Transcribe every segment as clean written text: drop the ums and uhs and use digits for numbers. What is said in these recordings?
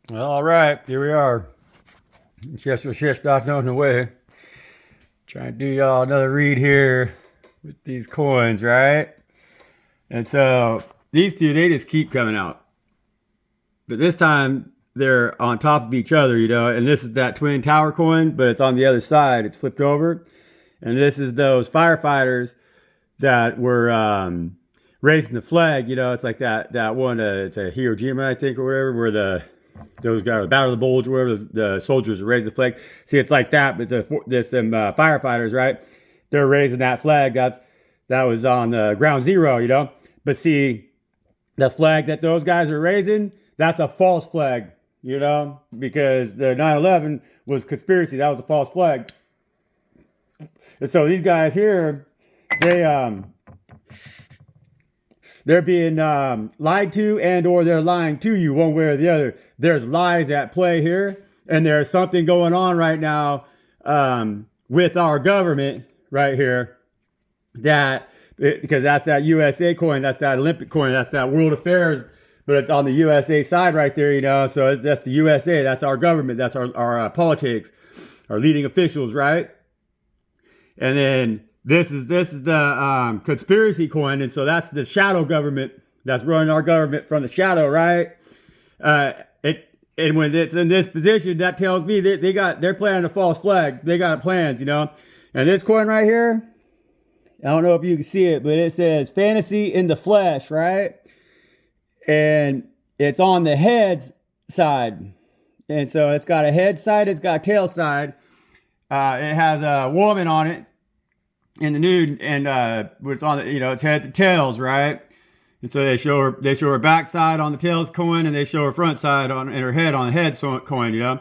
Well, all right, here we are. Shish.no way. Trying to do y'all another read here with these coins, right? And so these two, they just keep coming out. But this time they're on top of each other, and this is that Twin Tower coin, but it's on the other side. It's flipped over. And this is those firefighters that were raising the flag. It's like that one, it's a Hiroshima, I think, or whatever, where those guys, the Battle of the Bulge, or whatever, the soldiers raise the flag. See, it's like that, but there's some firefighters, right? They're raising that flag. That was on ground zero. But see, the flag that those guys are raising, that's a false flag, because the 9/11 was conspiracy. That was a false flag. And so these guys here, they're being lied to, and or they're lying to you one way or the other. There's lies at play here, and there's something going on right now with our government right here because that's that USA coin, that's that Olympic coin, that's that World Affairs, but it's on the USA side right there, so that's the USA, that's our government, that's our politics, our leading officials, right? And then this is the conspiracy coin, and so that's the shadow government that's running our government from the shadow, right? And when it's in this position, that tells me that they're planning a false flag. They got plans, And this coin right here, I don't know if you can see it, but it says "Fantasy in the Flesh," right? And it's on the head's side, and so it's got a head side, it's got a tail side. It has a woman on it in the nude, and it's on it's heads and tails, right? And so they show her backside on the tails coin, and they show her front side and her head on the head coin,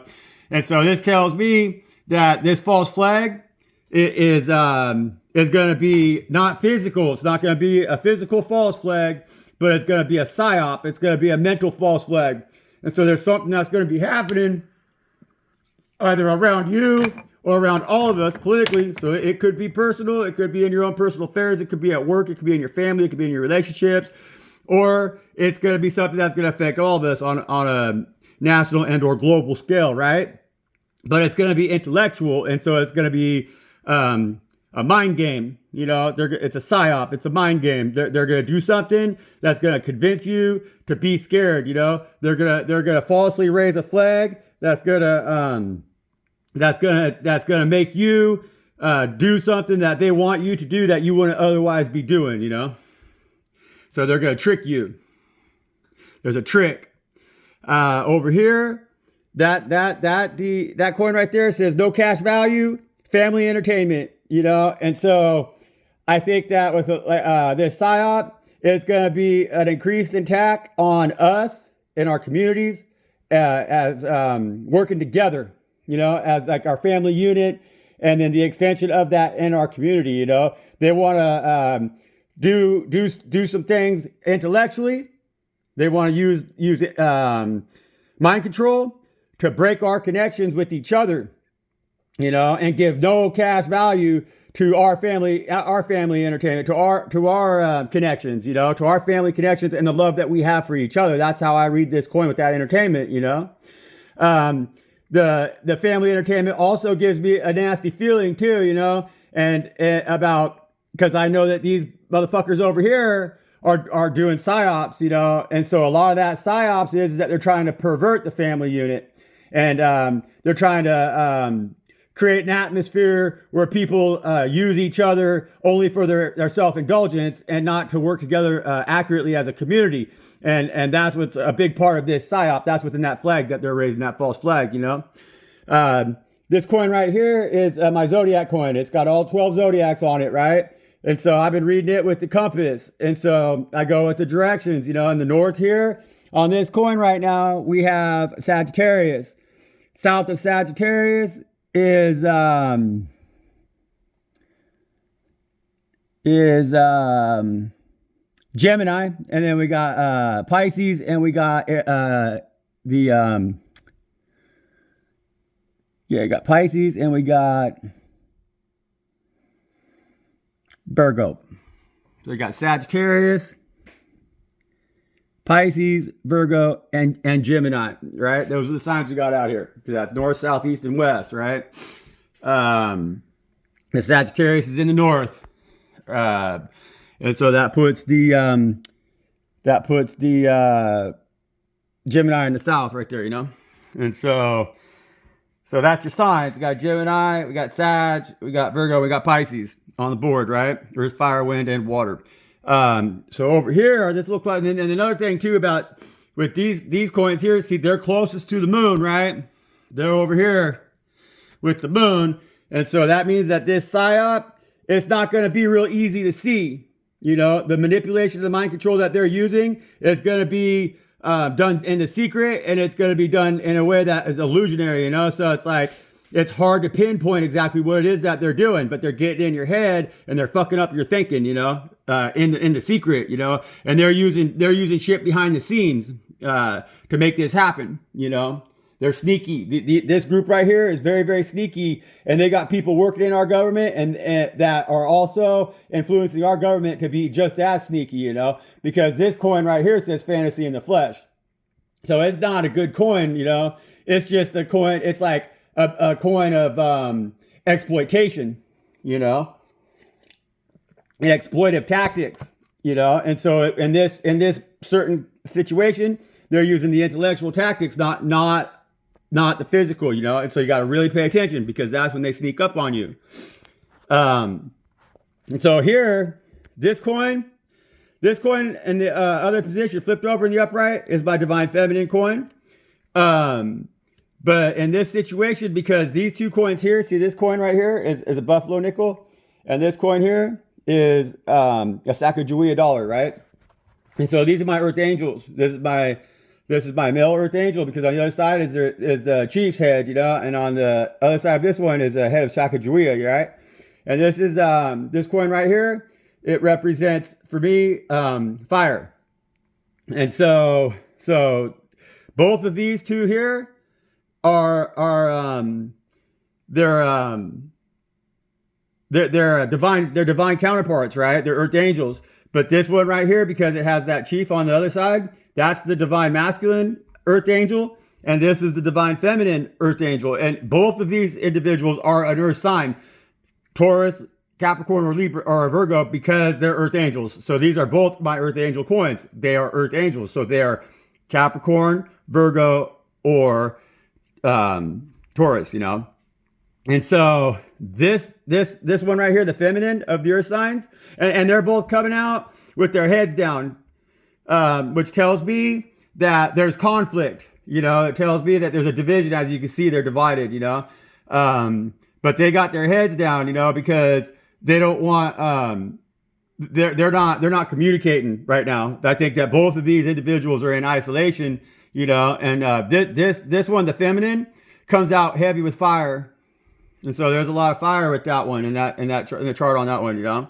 And so this tells me that this false flag is going to be not physical. It's not going to be a physical false flag, but it's going to be a psyop. It's going to be a mental false flag. And so there's something that's going to be happening either around you or around all of us politically. So it could be personal, it could be in your own personal affairs, it could be at work, it could be in your family, it could be in your relationships, or it's going to be something that's going to affect all of us on a national and or global scale, right? But it's going to be intellectual, and so it's going to be a mind game. It's a psyop, it's a mind game. They're going to do something that's going to convince you to be scared. They're going to falsely raise a flag that's gonna make you do something that they want you to do that you wouldn't otherwise be doing. So they're gonna trick you. There's a trick over here. That coin right there says no cash value, family entertainment. And so I think that with this psyop, it's gonna be an increased attack on us in our communities as working together, as like our family unit, and then the extension of that in our community. They want to do some things intellectually. They want to use mind control to break our connections with each other, and give no cash value to our family entertainment, to our connections, to our family connections and the love that we have for each other. That's how I read this coin with that entertainment, The family entertainment also gives me a nasty feeling too, and about, because I know that these motherfuckers over here are doing psyops, and so a lot of that psyops is that they're trying to pervert the family unit, and they're trying to create an atmosphere where people use each other only for their self-indulgence and not to work together accurately as a community. And that's what's a big part of this psyop. That's within that flag that they're raising, that false flag, This coin right here is my Zodiac coin. It's got all 12 Zodiacs on it, right? And so I've been reading it with the compass. And so I go with the directions, in the north here. On this coin right now, we have Sagittarius. South of Sagittarius is Gemini, and then we got Pisces, and we got we got Pisces, and we got Virgo. So we got Sagittarius, Pisces, Virgo, and Gemini, right? Those are the signs we got out here. So that's north, south, east, and west, right? The Sagittarius is in the north. And so that puts the Gemini in the south right there, you know? And so that's your signs. We got Gemini, we got Sag, we got Virgo, we got Pisces on the board, right? Earth, fire, wind, and water. So over here, this looks like, and another thing too about with these coins here, see, they're closest to the moon, right? They're over here with the moon. And so that means that this psyop, it's not going to be real easy to see. You know, the manipulation of the mind control that they're using is going to be done in the secret, and it's going to be done in a way that is illusionary, you know? So it's like, it's hard to pinpoint exactly what it is that they're doing, but they're getting in your head and they're fucking up your thinking, you know, in the secret, you know, and they're using shit behind the scenes to make this happen, you know. They're sneaky. This group right here is very, very sneaky, and they got people working in our government and that are also influencing our government to be just as sneaky, you know, because this coin right here says fantasy in the flesh. So it's not a good coin, you know. It's just a coin. It's like a coin of exploitation, you know, and exploitive tactics, you know. And so in this certain situation, they're using the intellectual tactics, not the physical, you know. And so you got to really pay attention, because that's when they sneak up on you. And so here, this coin in the other position flipped over in the upright is my divine feminine coin. But in this situation, because these two coins here, see, this coin right here is a buffalo nickel, and this coin here is a Sacagawea dollar, right? And so these are my earth angels. This is my male earth angel, because on the other side is the chief's head, you know, and on the other side of this one is the head of Sacagawea, right? And this is this coin right here. It represents for me fire, and so both of these two here are they're divine counterparts, right? They're earth angels. But this one right here, because it has that chief on the other side, that's the divine masculine earth angel, and this is the divine feminine earth angel. And both of these individuals are an earth sign, Taurus, Capricorn, or Libra, or Virgo, because they're earth angels. So these are both my earth angel coins. They are earth angels. So they are Capricorn, Virgo, or Taurus, you know. And so this one right here, the feminine of the earth signs, and they're both coming out with their heads down, which tells me that there's conflict, you know. It tells me that there's a division. As you can see, they're divided, you know. But they got their heads down, you know, because they don't want, they're not communicating right now. I think that both of these individuals are in isolation, you know, and this one, the feminine, comes out heavy with fire. And so there's a lot of fire with that one, in the chart on that one, you know.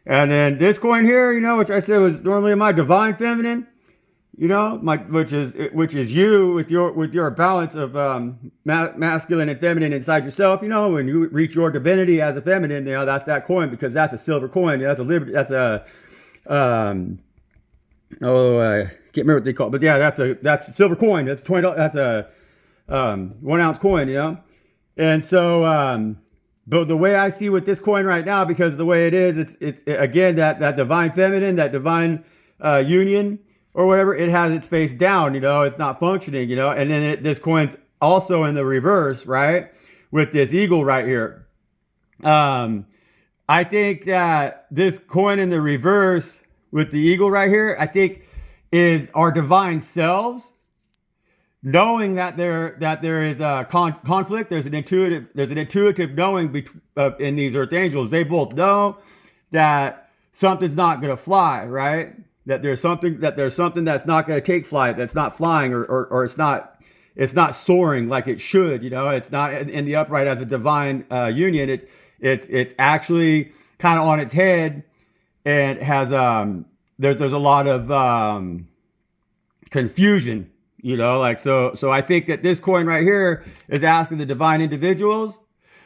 And then this coin here, you know, which I said was normally my divine feminine, you know, which is you with your balance of masculine and feminine inside yourself. You know, when you reach your divinity as a feminine, you know, that's that coin, because that's a silver coin. Yeah, that's a liberty. That's a I can't remember what they call it, but yeah, that's a silver coin. That's $20. That's a 1 ounce coin, you know. And so, but the way I see with this coin right now, because of the way it is, it's again that divine feminine, that divine union or whatever. It has its face down, you know. It's not functioning, you know. And then this coin's also in the reverse, right, with this eagle right here. I think that this coin in the reverse with the eagle right here, I think, is our divine selves, knowing that there is a conflict. There's an intuitive knowing in these earth angels. They both know that something's not going to fly, right? That there's something that's not going to take flight, that's not flying, or it's not soaring like it should. You know, it's not in the upright as a divine union. It's actually kind of on its head, and has there's a lot of confusion. You know, like, so I think that this coin right here is asking the divine individuals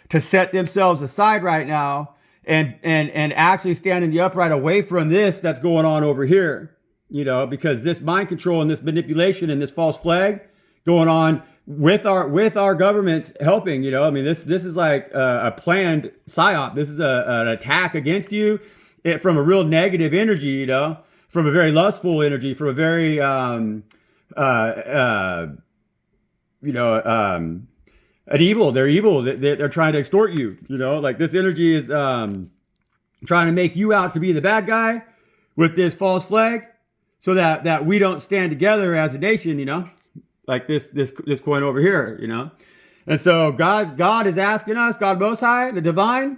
to set themselves aside right now and actually stand in the upright away from this that's going on over here. because this mind control and this manipulation and this false flag going on with our governments helping, this is like a planned psyop. This is an attack against you from a real negative energy, from a very lustful energy, from a very, an evil. They're evil. They're trying to extort you, like this energy is trying to make you out to be the bad guy with this false flag so that we don't stand together as a nation, like this coin over here, And so God is asking us, God Most High, the divine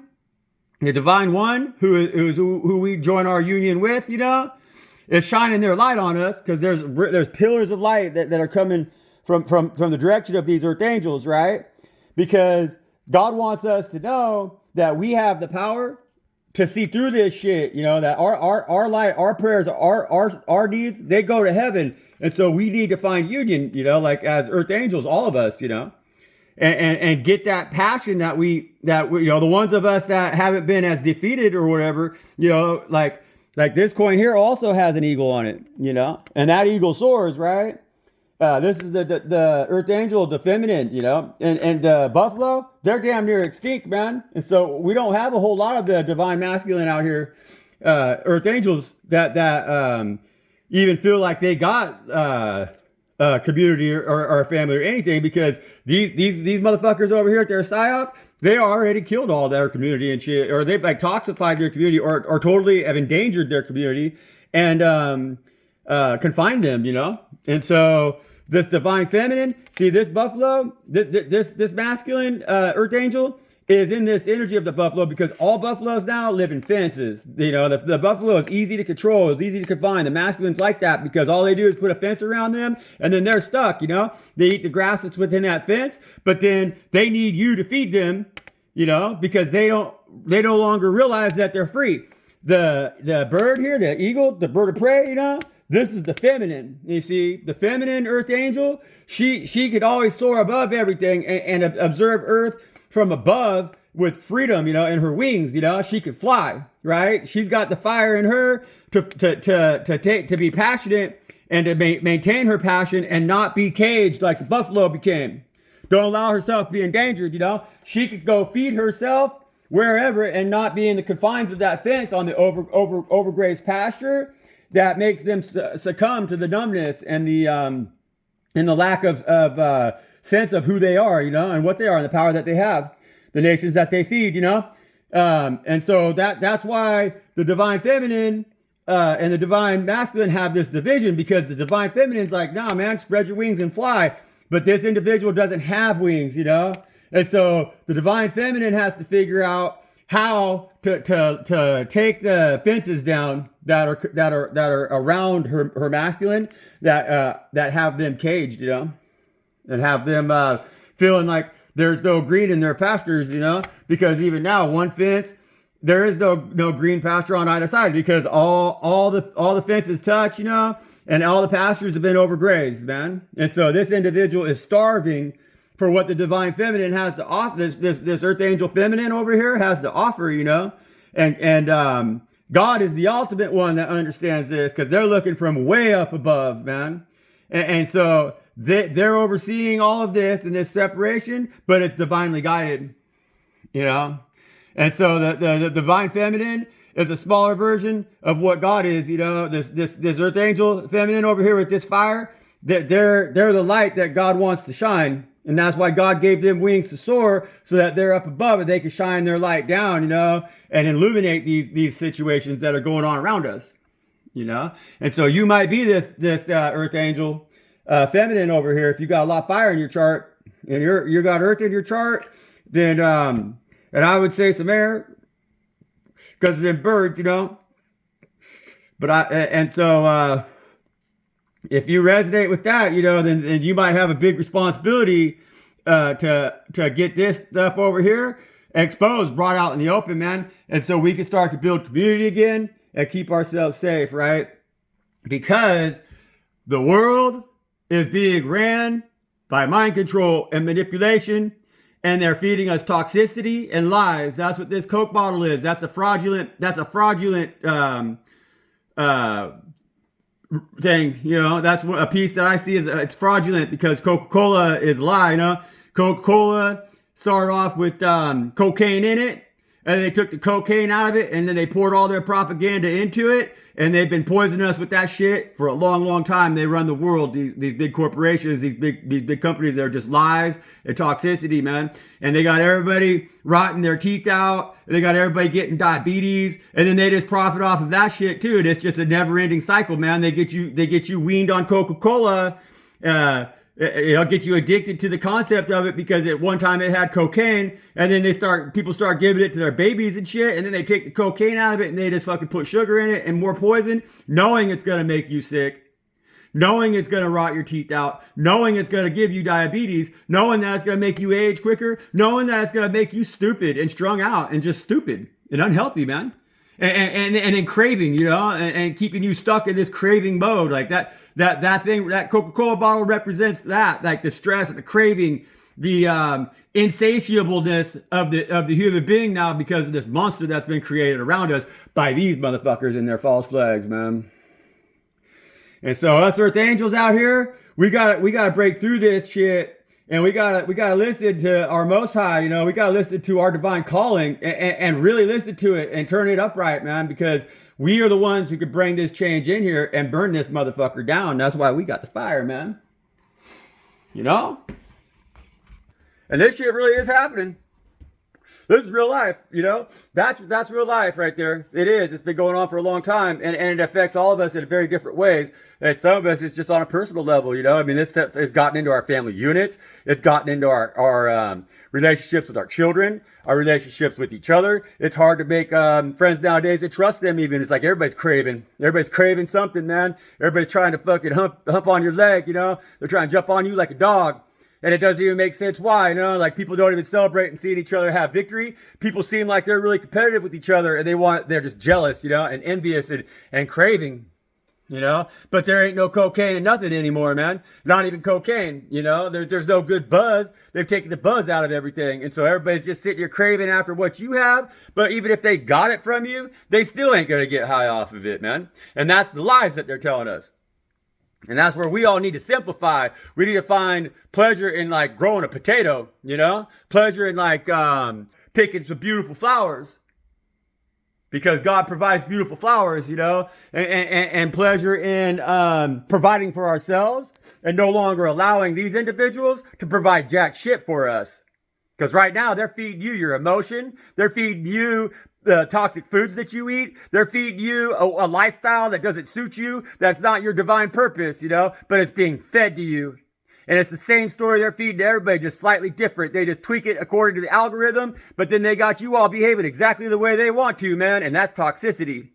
one, who we join our union with, is shining their light on us, because there's pillars of light that are coming from the direction of these earth angels, right? Because God wants us to know that we have the power to see through this shit, that our light, our prayers, our needs, they go to heaven. And so we need to find union, like as earth angels, all of us, and get that passion that we the ones of us that haven't been as defeated or whatever, like this coin here also has an eagle on it, and that eagle soars, right? This is the earth angel, the feminine, and the buffalo, they're damn near extinct, man. And so we don't have a whole lot of the divine masculine out here, earth angels that even feel like they got a community or a family or anything, because these motherfuckers over here at their psyop, they already killed all their community and shit, or they've like toxified their community or totally have endangered their community and confined them, And so this divine feminine, see this buffalo, this masculine earth angel is in this energy of the buffalo, because all buffaloes now live in fences. The buffalo is easy to control, it's easy to confine. The masculine's like that because all they do is put a fence around them and then they're stuck, They eat the grass that's within that fence, but then they need you to feed them, because they no longer realize that they're free. The bird here, the eagle, the bird of prey, this is the feminine. You see, the feminine earth angel, she could always soar above everything and observe earth from above with freedom, in her wings, she could fly, right? She's got the fire in her to be passionate and to maintain her passion and not be caged like the buffalo became. Don't allow herself to be endangered, She could go feed herself wherever and not be in the confines of that fence on the overgrazed pasture that makes them succumb to the numbness and the lack of sense of who they are, and what they are and the power that they have, the nations that they feed, and so that's why the divine feminine and the divine masculine have this division, because the divine feminine's like, nah, man, spread your wings and fly. But this individual doesn't have wings, and so the divine feminine has to figure out how to take the fences down that are around her masculine that have them caged, and have them feeling like there's no green in their pastures, because even now one fence, there is no green pasture on either side, because all the fences touch, and all the pastures have been overgrazed, man. And so this individual is starving for what the divine feminine has to offer. This earth angel feminine over here has to offer, and God is the ultimate one that understands this, because they're looking from way up above, man. And so they're overseeing all of this and this separation, but it's divinely guided, And so the divine feminine is a smaller version of what God is, This earth angel feminine over here with this fire, they're the light that God wants to shine. And that's why God gave them wings to soar, so that they're up above and they can shine their light down, and illuminate these situations that are going on around us, And so you might be this earth angel feminine over here. If you got a lot of fire in your chart and you got earth in your chart, then and I would say some air, because of them birds, But so if you resonate with that, then you might have a big responsibility to get this stuff over here exposed, brought out in the open, man. And so we can start to build community again and keep ourselves safe, right? Because the world is being ran by mind control and manipulation, and they're feeding us toxicity and lies. That's what this Coke bottle is. That's a fraudulent thing. You know, that's what a piece that I see is it's fraudulent because Coca-Cola is a lie. You know, Coca-Cola started off with cocaine in it, and they took the cocaine out of it, and then they poured all their propaganda into it, and they've been poisoning us with that shit for a long, long time. They run the world. These big corporations, these big companies, they're just lies and toxicity, man. And they got everybody rotting their teeth out. They got everybody getting diabetes, and then they just profit off of that shit too. And it's just a never-ending cycle, man. They get you weaned on Coca-Cola. It'll get you addicted to the concept of it because at one time it had cocaine, and then people start giving it to their babies and shit, and then they take the cocaine out of it and they just fucking put sugar in it and more poison, knowing it's gonna make you sick, knowing it's gonna rot your teeth out, knowing it's gonna give you diabetes, knowing that it's gonna make you age quicker, knowing that it's gonna make you stupid and strung out and just stupid and unhealthy, man. And then craving, you know, and keeping you stuck in this craving mode. Like that thing, that Coca-Cola bottle represents that, like the stress, the craving, the insatiableness of the human being now because of this monster that's been created around us by these motherfuckers and their false flags, man. And so us Earth Angels out here, we gotta break through this shit. And we gotta listen to our Most High, you know. We gotta listen to our divine calling and really listen to it and turn it upright, man. Because we are the ones who could bring this change in here and burn this motherfucker down. That's why we got the fire, man. You know. And this shit really is happening. This is real life, you know. That's real life right there. It is. It's been going on for a long time, and it affects all of us in very different ways. And some of us, it's just on a personal level, you know. I mean, this stuff has gotten into our family units. It's gotten into our relationships with our children, our relationships with each other. It's hard to make friends nowadays and trust them even. It's like everybody's craving something, man. Everybody's trying to fucking hump on your leg, you know. They're trying to jump on you like a dog. And it doesn't even make sense why, you know, like people don't even celebrate and seeing each other have victory. People seem like they're really competitive with each other and they're just jealous, you know, and envious and craving, you know, but there ain't no cocaine and nothing anymore, man. Not even cocaine, you know, there's no good buzz. They've taken the buzz out of everything. And so everybody's just sitting here craving after what you have. But even if they got it from you, they still ain't going to get high off of it, man. And that's the lies that they're telling us. And that's where we all need to simplify. We need to find pleasure in like growing a potato, you know, pleasure in like picking some beautiful flowers because God provides beautiful flowers, you know, and pleasure in providing for ourselves and no longer allowing these individuals to provide jack shit for us. Because right now they're feeding you your emotion. They're feeding you the toxic foods that you eat. They're feeding you a lifestyle that doesn't suit you. That's not your divine purpose, you know, but it's being fed to you. And it's the same story they're feeding to everybody, just slightly different. They just tweak it according to the algorithm, but then they got you all behaving exactly the way they want to, man. And that's toxicity.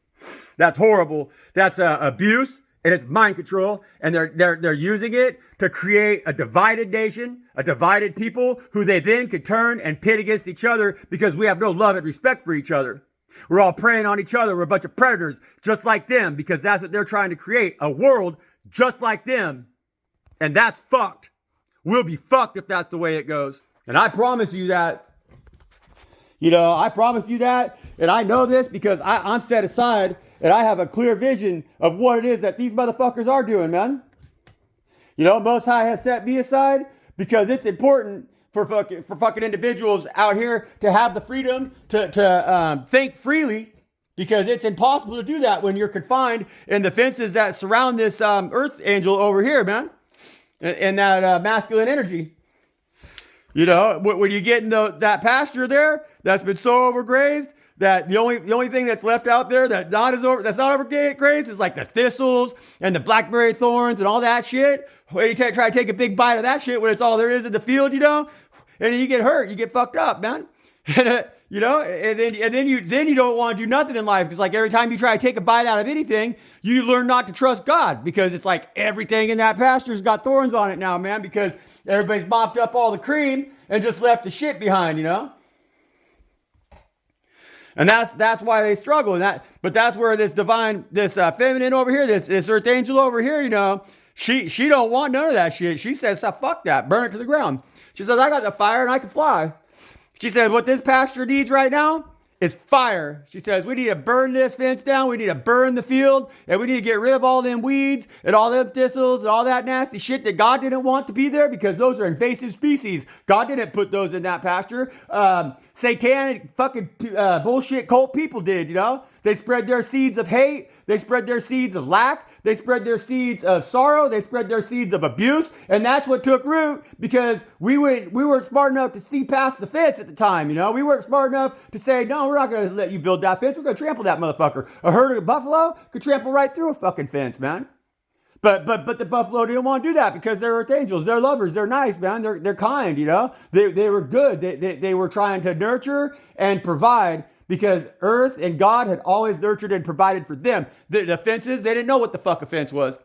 That's horrible. That's abuse. And it's mind control, and they're using it to create a divided nation, a divided people who they then could turn and pit against each other because we have no love and respect for each other. We're all preying on each other. We're a bunch of predators just like them because that's what they're trying to create, a world just like them. And that's fucked. We'll be fucked if that's the way it goes. And I promise you that. You know, I promise you that. And I know this because I'm set aside and I have a clear vision of what it is that these motherfuckers are doing, man. You know, Most High has set me aside because it's important for fucking individuals out here to have the freedom to think freely because it's impossible to do that when you're confined in the fences that surround this Earth Angel over here, man. And that masculine energy. You know, when you get in that pasture there that's been so overgrazed that the only thing that's left out there that's not overgrazed is like the thistles and the blackberry thorns and all that shit. When you try to take a big bite of that shit when it's all there is in the field, you know, and then you get hurt, you get fucked up, man. You know, and then you don't want to do nothing in life because like every time you try to take a bite out of anything, you learn not to trust God because it's like everything in that pasture's got thorns on it now, man, because everybody's mopped up all the cream and just left the shit behind, you know. And that's why they struggle. But that's where this feminine over here, this Earth Angel over here, you know, she don't want none of that shit. She says, fuck that, burn it to the ground. She says, I got the fire and I can fly. She said, what this pasture needs right now It's fire. She says, we need to burn this fence down. We need to burn the field. And we need to get rid of all them weeds and all them thistles and all that nasty shit that God didn't want to be there because those are invasive species. God didn't put those in that pasture. Satanic fucking bullshit cult people did, you know? They spread their seeds of hate. They spread their seeds of lack. They spread their seeds of sorrow. They spread their seeds of abuse. And that's what took root because we weren't smart enough to see past the fence at the time, you know? We weren't smart enough to say, no, we're not going to let you build that fence. We're going to trample that motherfucker. A herd of buffalo could trample right through a fucking fence, man. But the buffalo didn't want to do that because they're earth angels. They're lovers. They're nice, man. They're kind, you know? They were good. They were trying to nurture and provide because earth and God had always nurtured and provided for them. The fences, they didn't know what the fuck a fence was,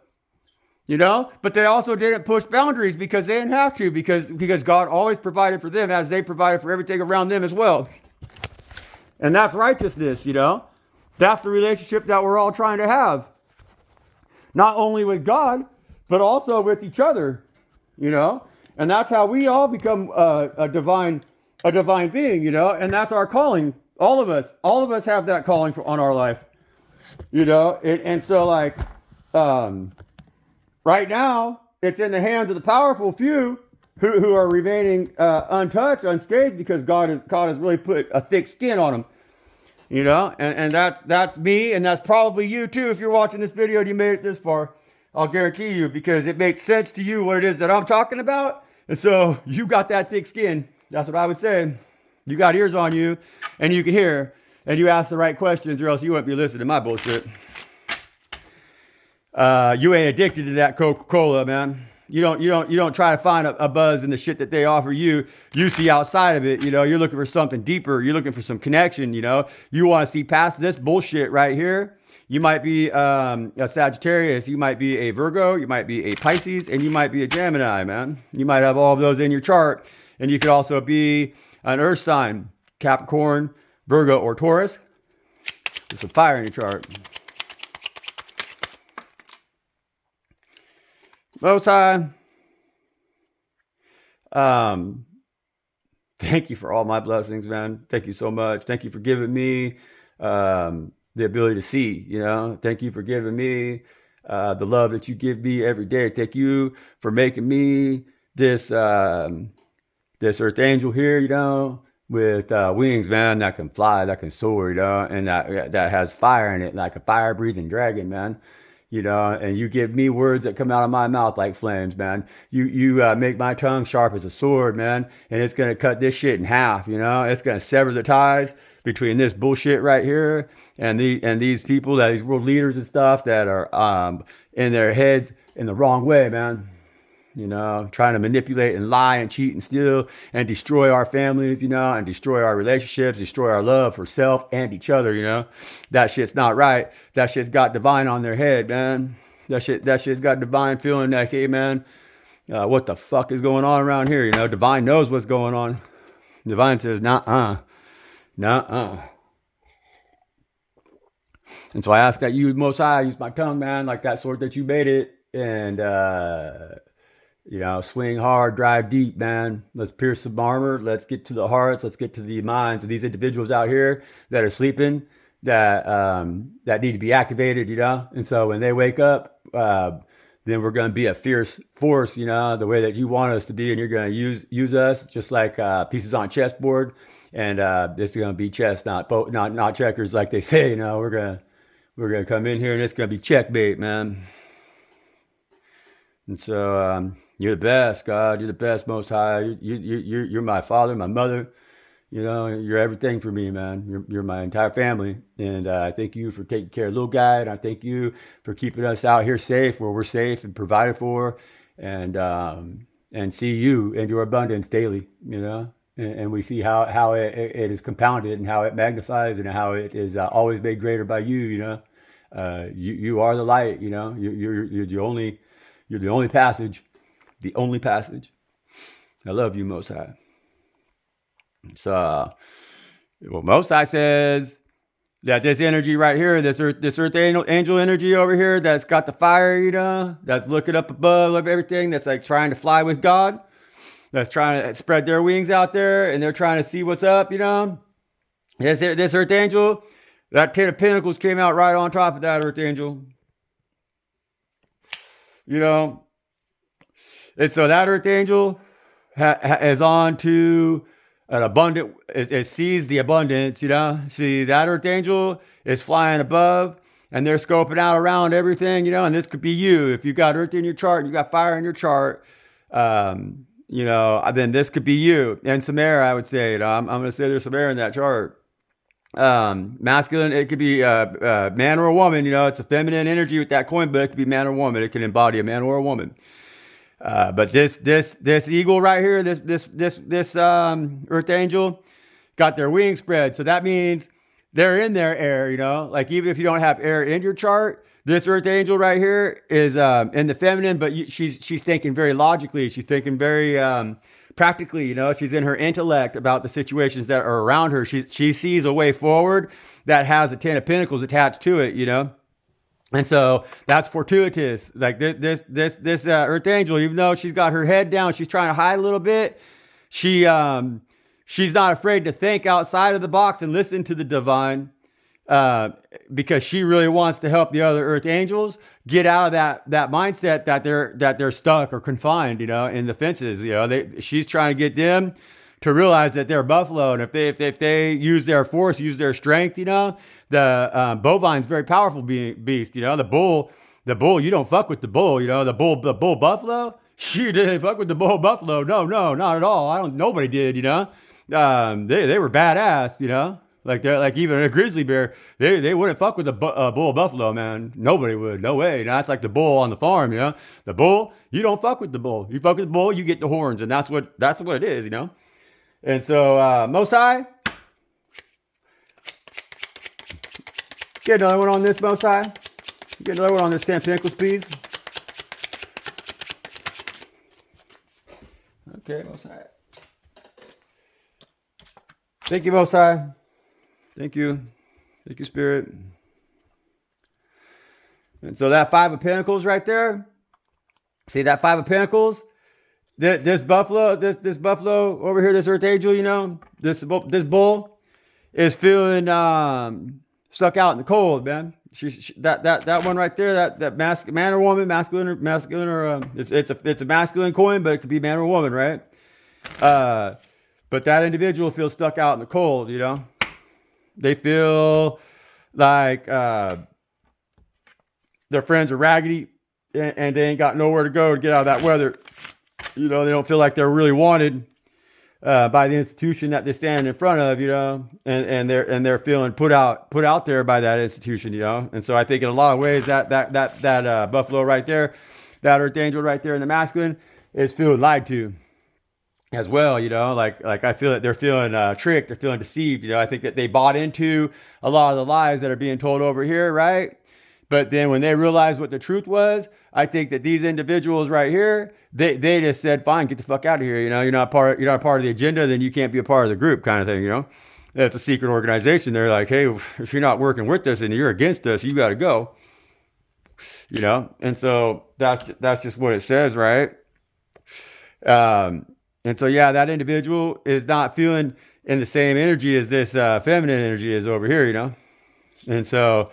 you know? But they also didn't push boundaries because they didn't have to because God always provided for them as they provided for everything around them as well. And that's righteousness, you know? That's the relationship that we're all trying to have. Not only with God, but also with each other, you know? And that's how we all become a divine being, you know? And that's our calling. All of us have that calling on our life, you know? And so like, right now, it's in the hands of the powerful few who are remaining untouched, unscathed, because God has really put a thick skin on them, you know? And that's me, and that's probably you too if you're watching this video and you made it this far. I'll guarantee you, because it makes sense to you what it is that I'm talking about. And so you got that thick skin. That's what I would say. You got ears on you, and you can hear, and you ask the right questions, or else you wouldn't be listening to my bullshit. You ain't addicted to that Coca-Cola, man. You don't try to find a buzz in the shit that they offer you. You see outside of it, you know. You're looking for something deeper. You're looking for some connection, you know. You want to see past this bullshit right here. You might be a Sagittarius. You might be a Virgo. You might be a Pisces, and you might be a Gemini, man. You might have all of those in your chart, and you could also be an earth sign, Capricorn, Virgo, or Taurus. There's some fire in your chart. Most High, thank you for all my blessings, man. Thank you so much. Thank you for giving me the ability to see, you know. Thank you for giving me the love that you give me every day. Thank you for making me this earth angel here, you know, with wings, man, that can fly, that can soar, you know, and that has fire in it, like a fire-breathing dragon, man. You know, and you give me words that come out of my mouth like flames, man. You make my tongue sharp as a sword, man, and it's gonna cut this shit in half. You know, it's gonna sever the ties between this bullshit right here and these people, these world leaders and stuff that are in their heads in the wrong way, man. You know, trying to manipulate and lie and cheat and steal and destroy our families, you know, and destroy our relationships, destroy our love for self and each other, you know. That shit's not right. That shit's got divine on their head, man. That shit's got divine feeling like, hey, man, what the fuck is going on around here, you know? Divine knows what's going on. Divine says, nuh-uh. And so I ask that you, Most High, use my tongue, man, like that sword that you made it, and you know, swing hard, drive deep, man. Let's pierce some armor. Let's get to the hearts. Let's get to the minds of these individuals out here that are sleeping, that need to be activated, you know. And so when they wake up, then we're going to be a fierce force, you know, the way that you want us to be, and you're going to use us just like pieces on a chessboard. And it's going to be chess, not checkers, like they say. You know, we're gonna come in here, and it's going to be checkmate, man. And so you're the best, God. You're the best, Most High. You're my father, my mother. You know, you're everything for me, man. You're my entire family. And I thank you for taking care of little guy. And I thank you for keeping us out here safe, where we're safe and provided for, and see you and your abundance daily, you know. And we see how it is compounded, and how it magnifies, and how it is always made greater by you, you know. You are the light, you know. You're the only passage. The only passage. I love you, Most High. So, well, Most High says that this energy right here, this earth angel energy over here, that's got the fire, you know, that's looking up above of everything, that's like trying to fly with God, that's trying to spread their wings out there, and they're trying to see what's up, you know. This Earth Angel, that Ten of Pentacles came out right on top of that Earth Angel. You know, and so that Earth Angel is on to an abundant, it sees the abundance, you know. See, that Earth Angel is flying above and they're scoping out around everything, you know, and this could be you. If you got Earth in your chart, you got fire in your chart, you know, then this could be you. And some air, I would say, you know, I'm going to say there's some air in that chart. Masculine, it could be a man or a woman, you know, it's a feminine energy with that coin, but it could be man or woman. It can embody a man or a woman. But this eagle right here, this Earth Angel got their wings spread. So that means they're in their air, you know, like even if you don't have air in your chart, this Earth Angel right here is in the feminine, but she's thinking very logically. She's thinking very practically, you know. She's in her intellect about the situations that are around her. She sees a way forward that has a Ten of Pentacles attached to it, you know. And so that's fortuitous. Like this Earth Angel, even though she's got her head down, she's trying to hide a little bit. She's not afraid to think outside of the box and listen to the divine, because she really wants to help the other Earth Angels get out of that mindset that they're stuck or confined, you know, in the fences. You know, she's trying to get them to realize that they're buffalo, and if they use their force, use their strength, you know, the bovine's very powerful beast, you know. The bull, you don't fuck with the bull, you know. The bull buffalo, she didn't fuck with the bull buffalo. No, not at all. Nobody did, you know. They were badass, you know. Like they're like even a grizzly bear, they wouldn't fuck with a bull buffalo, man. Nobody would, no way. Now, that's like the bull on the farm, you know. The bull, you don't fuck with the bull. You fuck with the bull, you get the horns, and that's what it is, you know. And so, Most High, get another one on this, Most High. Get another one on this Ten of Pentacles, please. Okay, Most High. Thank you, Most High. Thank you. Thank you, Spirit. And so that Five of Pentacles right there. See that Five of Pentacles? This buffalo over here, this Earth Angel, you know, this bull is feeling stuck out in the cold, man. That one right there, that man or woman, masculine or it's a masculine coin, but it could be man or woman, right? But that individual feels stuck out in the cold, you know. They feel like their friends are raggedy and they ain't got nowhere to go to get out of that weather. You know, they don't feel like they're really wanted by the institution that they stand in front of, you know, and they're feeling put out there by that institution, you know. And so I think in a lot of ways that buffalo right there, that Earth Angel right there in the masculine is feeling lied to as well, you know. Like I feel that they're feeling tricked, they're feeling deceived, you know. I think that they bought into a lot of the lies that are being told over here, right? But then when they realized what the truth was, I think that these individuals right here, they just said, fine, get the fuck out of here. You know, you're not a part of the agenda, then you can't be a part of the group, kind of thing, you know. That's a secret organization. They're like, hey, if you're not working with us and you're against us, you got to go. You know, and so that's just what it says, right? And so yeah, that individual is not feeling in the same energy as this feminine energy is over here, you know. And so,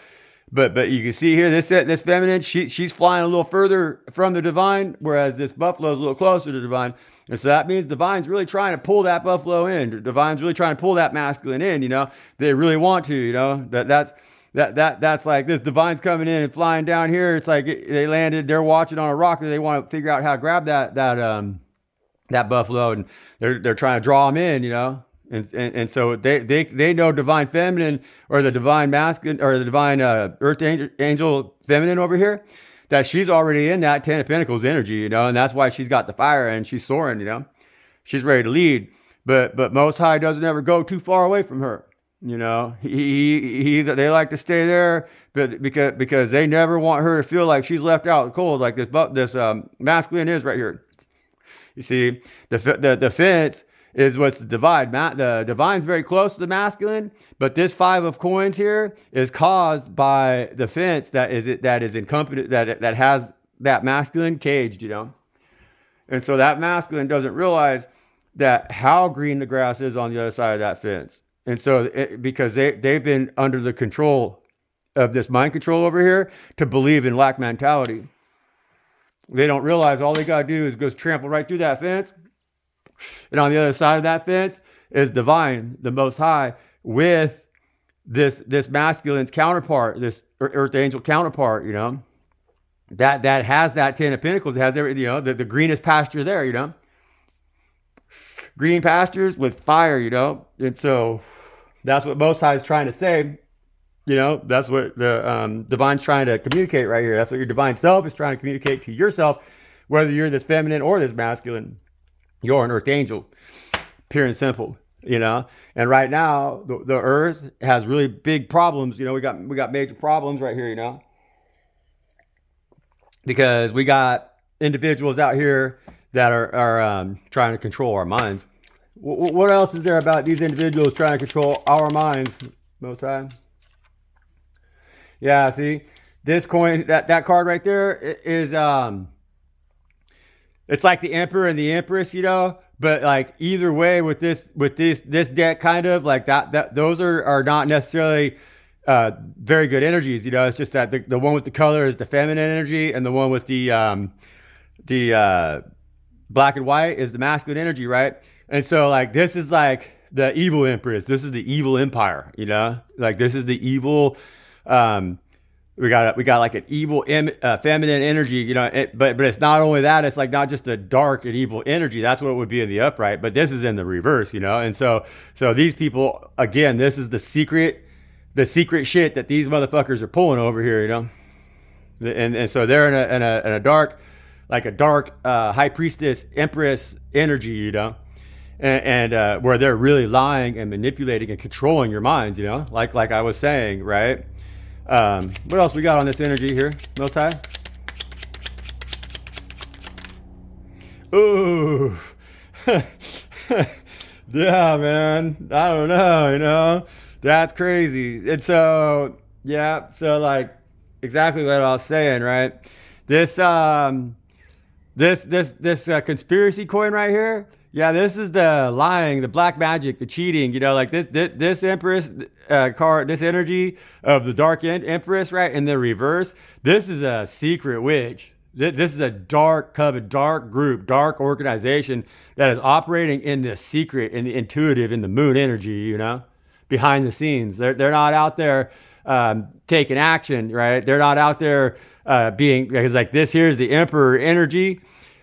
but you can see here, this feminine, she's flying a little further from the divine, whereas this buffalo is a little closer to the divine. And so that means divine's really trying to pull that buffalo in. Divine's really trying to pull that masculine in, you know. They really want to, you know. That's like this divine's coming in and flying down here. It's like they landed, they're watching on a rock, and they want to figure out how to grab that buffalo, and they're trying to draw him in, you know. And so they know divine feminine, or the divine masculine, or the divine Earth angel feminine over here, that she's already in that Ten of Pentacles energy, you know. And that's why she's got the fire and she's soaring, you know. She's ready to lead, but Most High doesn't ever go too far away from her, you know. They like to stay there, but because they never want her to feel like she's left out in the cold, like this masculine is right here. You see, the fence is what's the divide. The divine's very close to the masculine, but this Five of Coins here is caused by the fence that is encompassed, that has that masculine caged, you know. And so that masculine doesn't realize that how green the grass is on the other side of that fence. And so because they've been under the control of this mind control over here to believe in lack mentality. They don't realize all they got to do is go trample right through that fence. And on the other side of that fence is divine, the most high, with this masculine's counterpart, this earth angel counterpart, you know, that has that 10 of pentacles. It has every, you know, the greenest pasture there, you know, green pastures with fire, you know. And so that's what most high is trying to say. You know, that's what the divine's trying to communicate right here. That's what your divine self is trying to communicate to yourself, whether you're this feminine or this masculine. You're an earth angel, pure and simple, you know. And right now, the earth has really big problems. You know, we got major problems right here, you know, because we got individuals out here that are trying to control our minds. What else is there about these individuals trying to control our minds, most time? Yeah, see, this coin, that card right there is it's like the Emperor and the Empress, you know. But like either way, with this deck, kind of like that those are not necessarily very good energies, you know. It's just that the one with the color is the feminine energy, and the one with the black and white is the masculine energy, right? And so like this is like the evil Empress. This is the evil empire, you know. Like this is the evil. We got like an evil feminine energy, you know. But it's not only that. It's like not just the dark and evil energy. That's what it would be in the upright. But this is in the reverse, you know. And so these people, again, this is the secret shit that these motherfuckers are pulling over here, you know. And so they're in a dark, like a dark high priestess empress energy, you know. And where they're really lying and manipulating and controlling your minds, you know, like I was saying, right? What else we got on this energy here, Most High? Ooh, yeah, man. I don't know, you know, that's crazy. And so, yeah, so like exactly what I was saying, right? This conspiracy coin right here. Yeah, this is the lying, the black magic, the cheating, you know, like this Empress card, this energy of the dark Empress, right? In the reverse, this is a secret witch. This is a dark coven, dark group, dark organization that is operating in the secret, in the intuitive, in the moon energy, you know, behind the scenes. They're not out there taking action, right? They're not out there being, because like this here's the Emperor energy.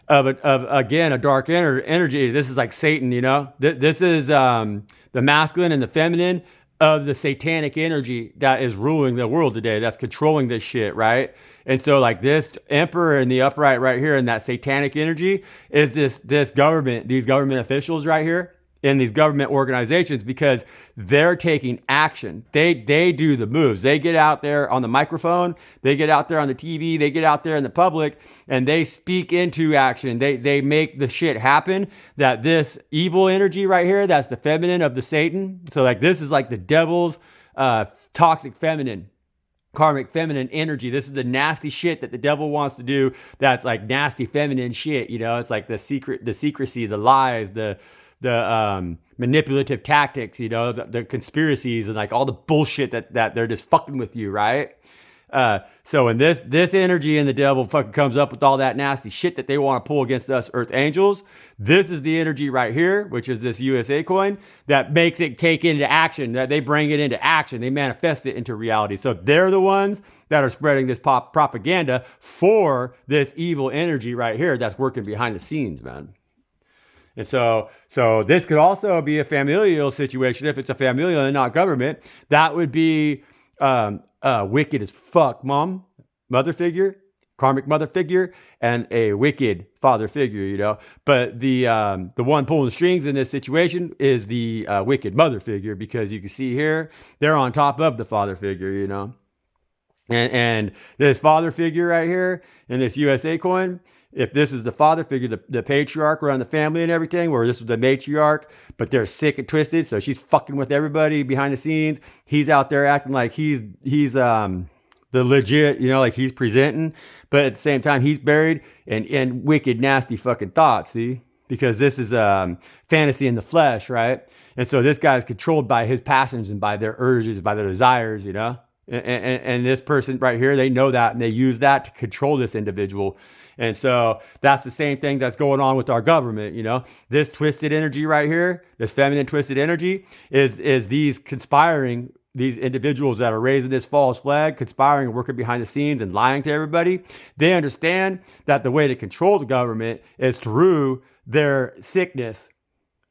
Of again a dark energy. This is like Satan, you know. This is the masculine and the feminine of the satanic energy that is ruling the world today. That's controlling this shit, right? And so like this Emperor in the upright right here, and that satanic energy is this government, these government officials right here in these government organizations, because they're taking action. They do the moves. They get out there on the microphone, they get out there on the TV, they get out there in the public, and they speak into action. They make the shit happen. That this evil energy right here, that's the feminine of the Satan. So like this is like the devil's toxic feminine, karmic feminine energy. This is the nasty shit that the devil wants to do. That's like nasty feminine shit, you know. It's like the secrecy, the lies, the manipulative tactics, you know, the conspiracies, and like all the bullshit that they're just fucking with you, right? So when this energy and the devil fucking comes up with all that nasty shit that they want to pull against us earth angels, this is the energy right here, which is this USA coin, that makes it take into action, that they bring it into action, they manifest it into reality. So they're the ones that are spreading this propaganda for this evil energy right here that's working behind the scenes, man. And so this could also be a familial situation. If it's a familial and not government, that would be wicked as fuck mother figure, karmic mother figure, and a wicked father figure, you know. But the one pulling the strings in this situation is the wicked mother figure, because you can see here, they're on top of the father figure, you know. And this father figure right here in this USA coin, if this is the father figure, the patriarch around the family and everything, where this was the matriarch, but they're sick and twisted, so she's fucking with everybody behind the scenes. He's out there acting like he's the legit, you know, like he's presenting, but at the same time he's buried in wicked, nasty fucking thoughts. See, because this is fantasy in the flesh, right? And so this guy is controlled by his passions and by their urges, by their desires, you know? And this person right here, they know that and they use that to control this individual. And so that's the same thing that's going on with our government, you know? This twisted energy right here, this feminine twisted energy is these conspiring, these individuals that are raising this false flag, conspiring and working behind the scenes and lying to everybody. They understand that the way to control the government is through their sickness,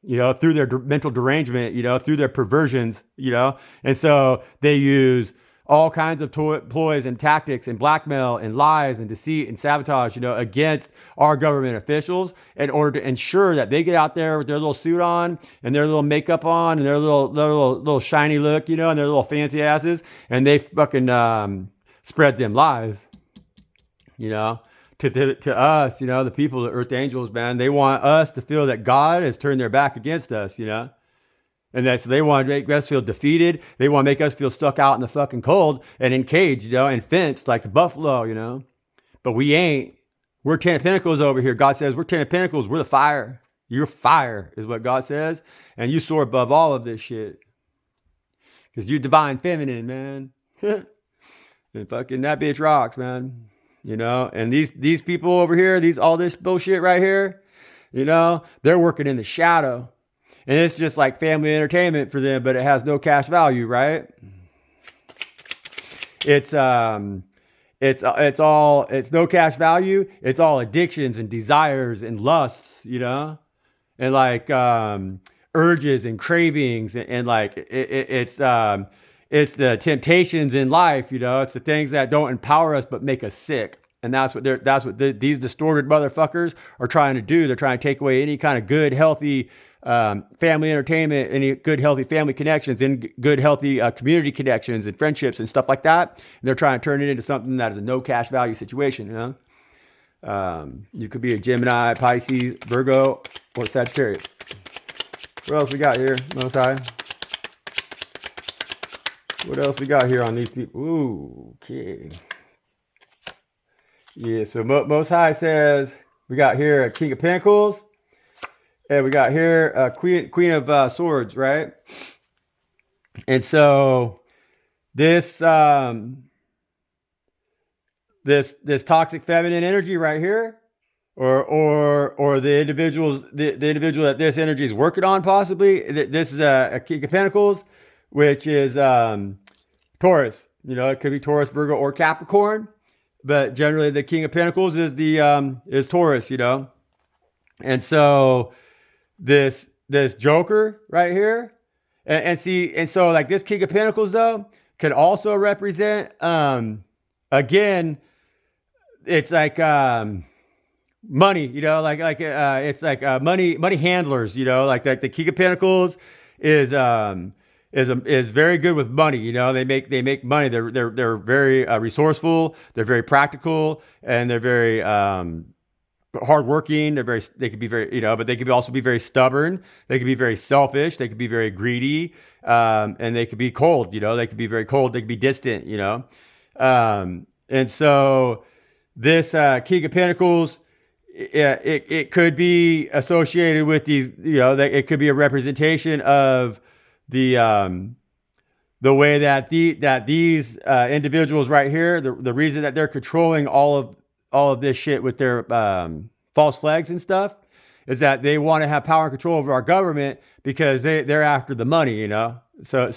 you know, through their mental derangement, you know, through their perversions, you know. And so they use all kinds of ploys and tactics and blackmail and lies and deceit and sabotage, you know, against our government officials in order to ensure that they get out there with their little suit on and their little makeup on and their little shiny look, you know, and their little fancy asses, and they fucking spread them lies, you know. To us, you know, the people, the earth angels, man, they want us to feel that God has turned their back against us, you know. And that's, so they want to make us feel defeated. They want to make us feel stuck out in the fucking cold and encaged, you know, and fenced like the buffalo, you know. But we ain't. We're 10 of Pentacles over here. God says we're 10 of Pentacles. We're the fire. You're fire is what God says. And you soar above all of this shit. Because you're divine feminine, man. And fucking that bitch rocks, man. You know, and these people over here, all this bullshit right here, you know, they're working in the shadow. And it's just like family entertainment for them, but it has no cash value, right? It's no cash value. It's all addictions and desires and lusts, you know, and like urges and cravings and like it's the temptations in life, you know. It's the things that don't empower us but make us sick. And that's what these distorted motherfuckers are trying to do. They're trying to take away any kind of good, healthy family entertainment, any good, healthy family connections, and good, healthy community connections and friendships and stuff like that. And they're trying to turn it into something that is a no cash value situation, you know. You could be a Gemini, Pisces, Virgo, or Sagittarius. What else we got here, Most High? What else we got here on these people? Ooh, okay. Yeah, so Most High says we got here a King of Pentacles, and we got here a Queen of Swords, right? And so this this toxic feminine energy right here, or the individual that this energy is working on, possibly. This is a King of Pentacles, which is Taurus. You know, it could be Taurus, Virgo, or Capricorn. But generally, the King of Pentacles is is Taurus, you know. And so this Joker right here, and so like this King of Pentacles though can also represent again, it's like money, you know, it's like money handlers, you know, like the King of Pentacles is very good with money. You know, they make money. They're very resourceful. They're very practical, and they're very hardworking. They could be very, you know, but they could also be very stubborn. They could be very selfish. They could be very greedy, and they could be cold. You know, they could be very cold. They could be distant. You know, and so this King of Pentacles, it could be associated with these. You know, it could be a representation of the way that these individuals right here, the reason that they're controlling all of this shit with their false flags and stuff, is that they want to have power and control over our government because they're after the money, you know. So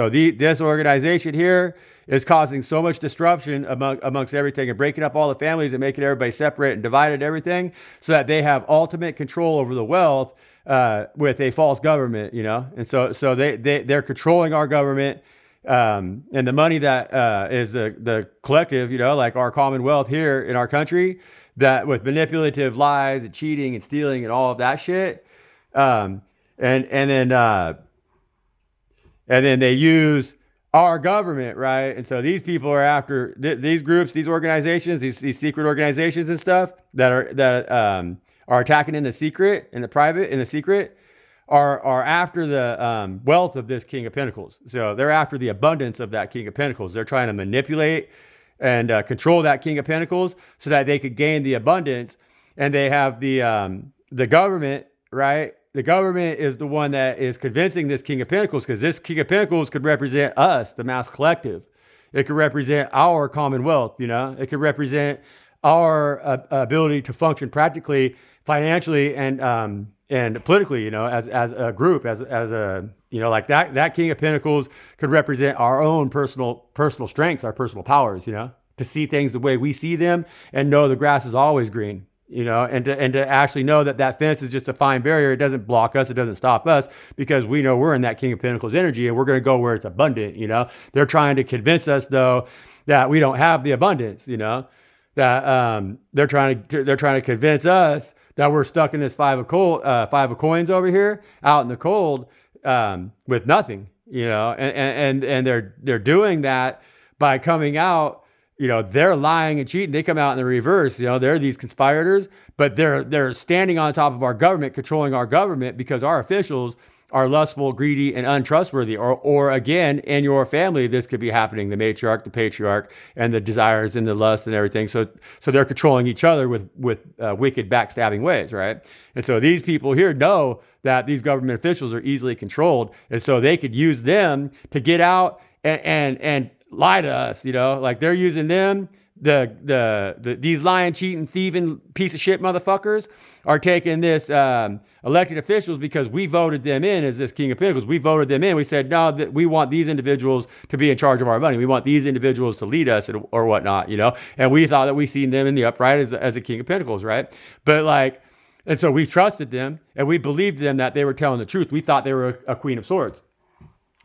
this organization here is causing so much disruption amongst everything and breaking up all the families and making everybody separate and divided and everything, so that they have ultimate control over the wealth with a false government, you know. And so they're controlling our government, and the money that is the collective, you know, like our commonwealth here in our country, that with manipulative lies and cheating and stealing and all of that shit, and then they use our government, right? And so these people are after these groups, these organizations, these secret organizations and stuff that are attacking in the secret, in the private, in the secret, are after the wealth of this King of Pentacles. So they're after the abundance of that King of Pentacles. They're trying to manipulate and control that King of Pentacles so that they could gain the abundance, and they have the the government, right? The government is the one that is convincing this King of Pentacles, because this King of Pentacles could represent us, the mass collective. It could represent our commonwealth, you know? It could represent our ability to function practically, financially, and politically, you know, as a group, as a, you know, like that King of Pentacles could represent our own personal strengths, our personal powers, you know, to see things the way we see them and know the grass is always green, you know, and to actually know that fence is just a fine barrier. It doesn't block us. It doesn't stop us, because we know we're in that King of Pentacles energy, and we're going to go where it's abundant, you know. They're trying to convince us, though, that we don't have the abundance, you know, that they're trying to convince us that we're stuck in this five of coins over here out in the cold, with nothing, you know, and they're doing that by coming out, you know, they're lying and cheating. They come out in the reverse, you know, they're these conspirators, but they're standing on top of our government, controlling our government, because our officials are lustful, greedy, and untrustworthy. Or again, in your family, this could be happening, the matriarch, the patriarch, and the desires and the lust and everything. So they're controlling each other with wicked, backstabbing ways, right? And so these people here know that these government officials are easily controlled, and so they could use them to get out and lie to us, you know, like they're using them. These lying, cheating, thieving piece of shit motherfuckers are taking this elected officials, because we voted them in as this King of Pentacles. We voted them in. We said, no, that we want these individuals to be in charge of our money. We want these individuals to lead us or whatnot, you know. And we thought that we seen them in the upright as a King of Pentacles, right? But like, and so we trusted them and we believed them that they were telling the truth. We thought they were a Queen of Swords.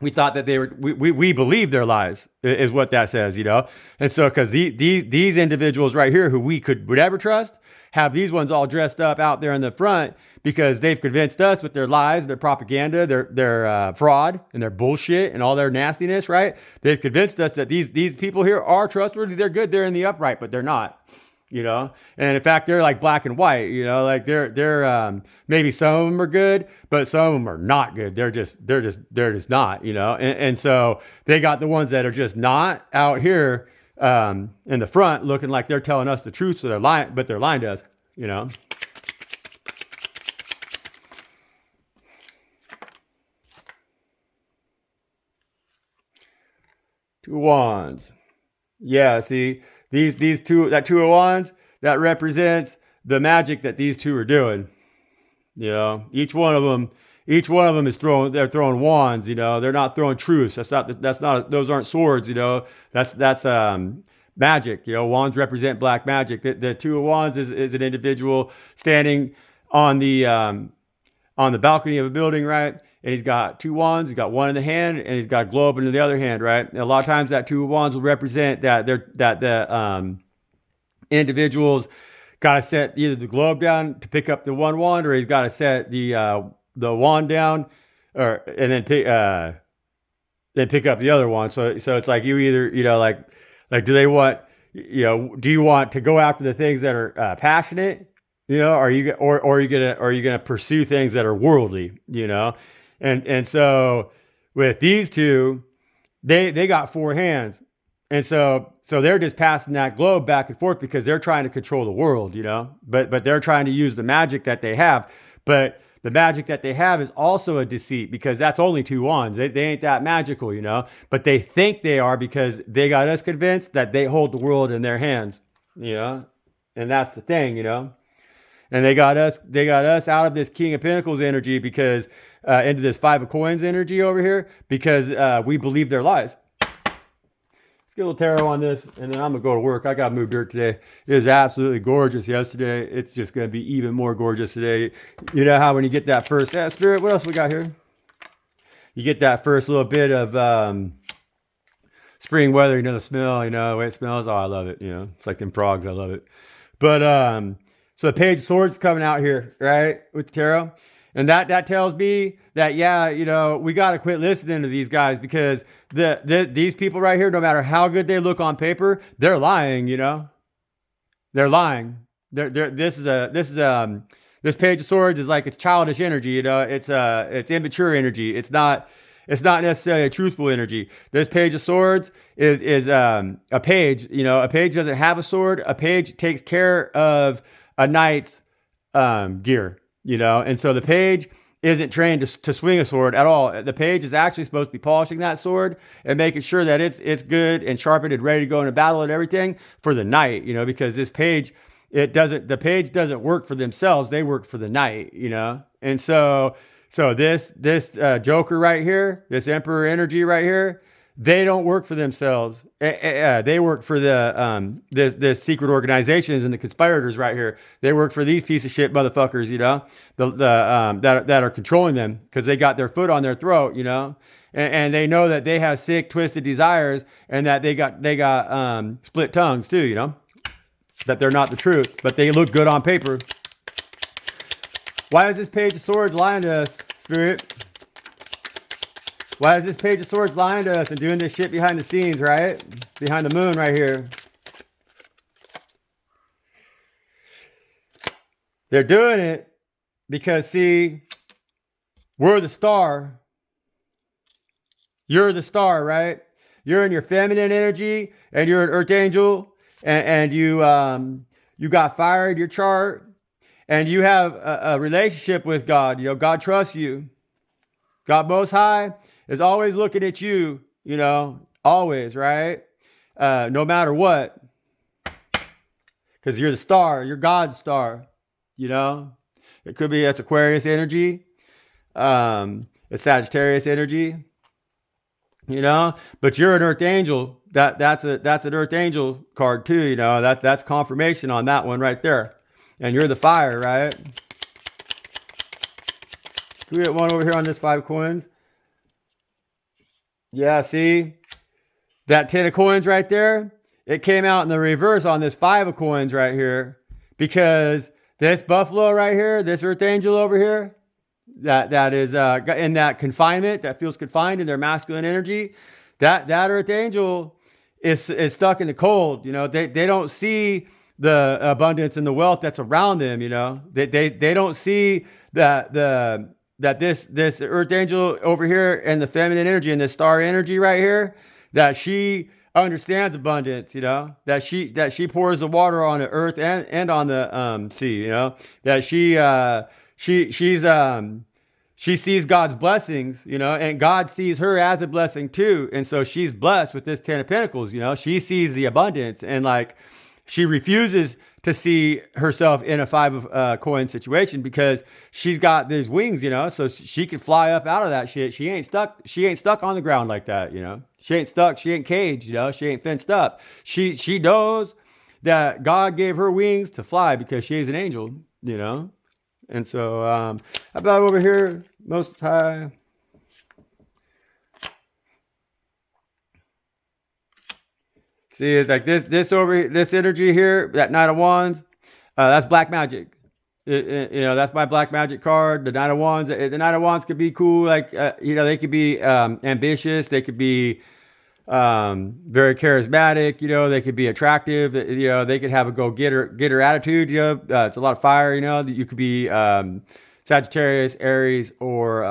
We thought that they were, we believed their lies, is what that says, you know? And so, because these individuals right here who we would ever trust, have these ones all dressed up out there in the front, because they've convinced us with their lies, their propaganda, their fraud, and their bullshit, and all their nastiness, right? They've convinced us that these people here are trustworthy, they're good, they're in the upright, but they're not. You know, and in fact, they're like black and white, you know, like they're maybe some of them are good, but some of them are not good. They're just not, you know, and so they got the ones that are just not out here in the front looking like they're telling us the truth. So they're lying, but they're lying to us, you know. Two of Wands. Yeah, see, these two, that Two of Wands, that represents the magic that these two are doing. You know, each one of them is they're throwing wands, you know, they're not throwing truths. Those aren't swords, you know, that's magic, you know, wands represent black magic. The Two of Wands is an individual standing on the balcony of a building, right? And he's got two wands. He's got one in the hand, and he's got a globe in the other hand, right? And a lot of times, that Two of Wands will represent that the individuals got to set either the globe down to pick up the one wand, or he's got to set the wand down, and then pick up the other wand. So it's like you either, you know, like do they want, you know, do you want to go after the things that are passionate, you know, are you gonna pursue things that are worldly, you know? And so with these two, they got four hands. And so they're just passing that globe back and forth because they're trying to control the world, you know, but they're trying to use the magic that they have. But the magic that they have is also a deceit, because that's only two wands. They ain't that magical, you know, but they think they are, because they got us convinced that they hold the world in their hands, you know, and that's the thing, you know. And they got us out of this King of Pentacles energy, because into this Five of Coins energy over here, because we believe their lies. Let's get a little tarot on this, and then I'm gonna go to work. I got moved dirt today. It was absolutely gorgeous yesterday. It's just gonna be even more gorgeous today. You know how when you get that first Spirit, what else we got here? You get that first little bit of spring weather, you know, the smell, you know, the way it smells. Oh, I love it. You know, it's like them frogs. I love it. But so the Page of Swords coming out here, right, with the tarot. And that tells me that, yeah, you know, we got to quit listening to these guys, because these people right here, no matter how good they look on paper, they're lying, you know. They're lying. This Page of Swords is like, it's childish energy, you know. It's immature energy. It's not necessarily a truthful energy. This Page of Swords is a page, you know. A page doesn't have a sword. A page takes care of a knight's gear. you know. And so the page isn't trained to swing a sword at all. The page is actually supposed to be polishing that sword and making sure that it's good and sharpened and ready to go into battle and everything for the knight, you know, because this page, the page doesn't work for themselves. They work for the knight, you know. And so this Joker right here, this Emperor energy right here, they don't work for themselves. They work for the this secret organizations and the conspirators right here. They work for these piece of shit motherfuckers, you know, that are controlling them because they got their foot on their throat, you know, and they know that they have sick, twisted desires and that they got split tongues too, you know, that they're not the truth, but they look good on paper. Why is this Page of Swords lying to us, Spirit? Why is this Page of Swords lying to us and doing this shit behind the scenes, right? Behind the moon right here. They're doing it because, see, we're the star. You're the star, right? You're in your feminine energy and you're an earth angel and you got fire in your chart and you have a relationship with God. You know, God trusts you. God Most High is always looking at you, you know, always, right? No matter what. Because you're the star, you're God's star, you know? It could be that's Aquarius energy. It's Sagittarius energy, you know? But you're an Earth Angel. That's an Earth Angel card too, you know? That's confirmation on that one right there. And you're the fire, right? Can we get one over here on this 5 coins? Yeah, see? That 10 of coins right there, it came out in the reverse on this 5 of coins right here. Because this buffalo right here, this earth angel over here, that is in that confinement, that feels confined in their masculine energy, that earth angel is stuck in the cold. You know, they don't see the abundance and the wealth that's around them, you know. They don't see that this earth angel over here and the feminine energy and the star energy right here, that she understands abundance, you know, that she pours the water on the earth and on the sea, you know, that she sees God's blessings, you know, and God sees her as a blessing too. And so she's blessed with this 10 of Pentacles, you know, she sees the abundance and like she refuses to see herself in a 5 of coin situation because she's got these wings, you know, so she can fly up out of that shit. She ain't stuck on the ground like that, you know. She ain't stuck. She ain't caged, you know. She ain't fenced up. She knows that God gave her wings to fly because she's an angel, you know. And so, how about over here, Most High? See, it's like this energy here, that Knight of Wands, that's black magic. You know, that's my black magic card. The Knight of Wands. The Knight of Wands could be cool. Like, you know, they could be ambitious. They could be very charismatic. You know, they could be attractive. You know, they could have a go-getter attitude. You know, it's a lot of fire. You know, you could be Sagittarius, Aries, or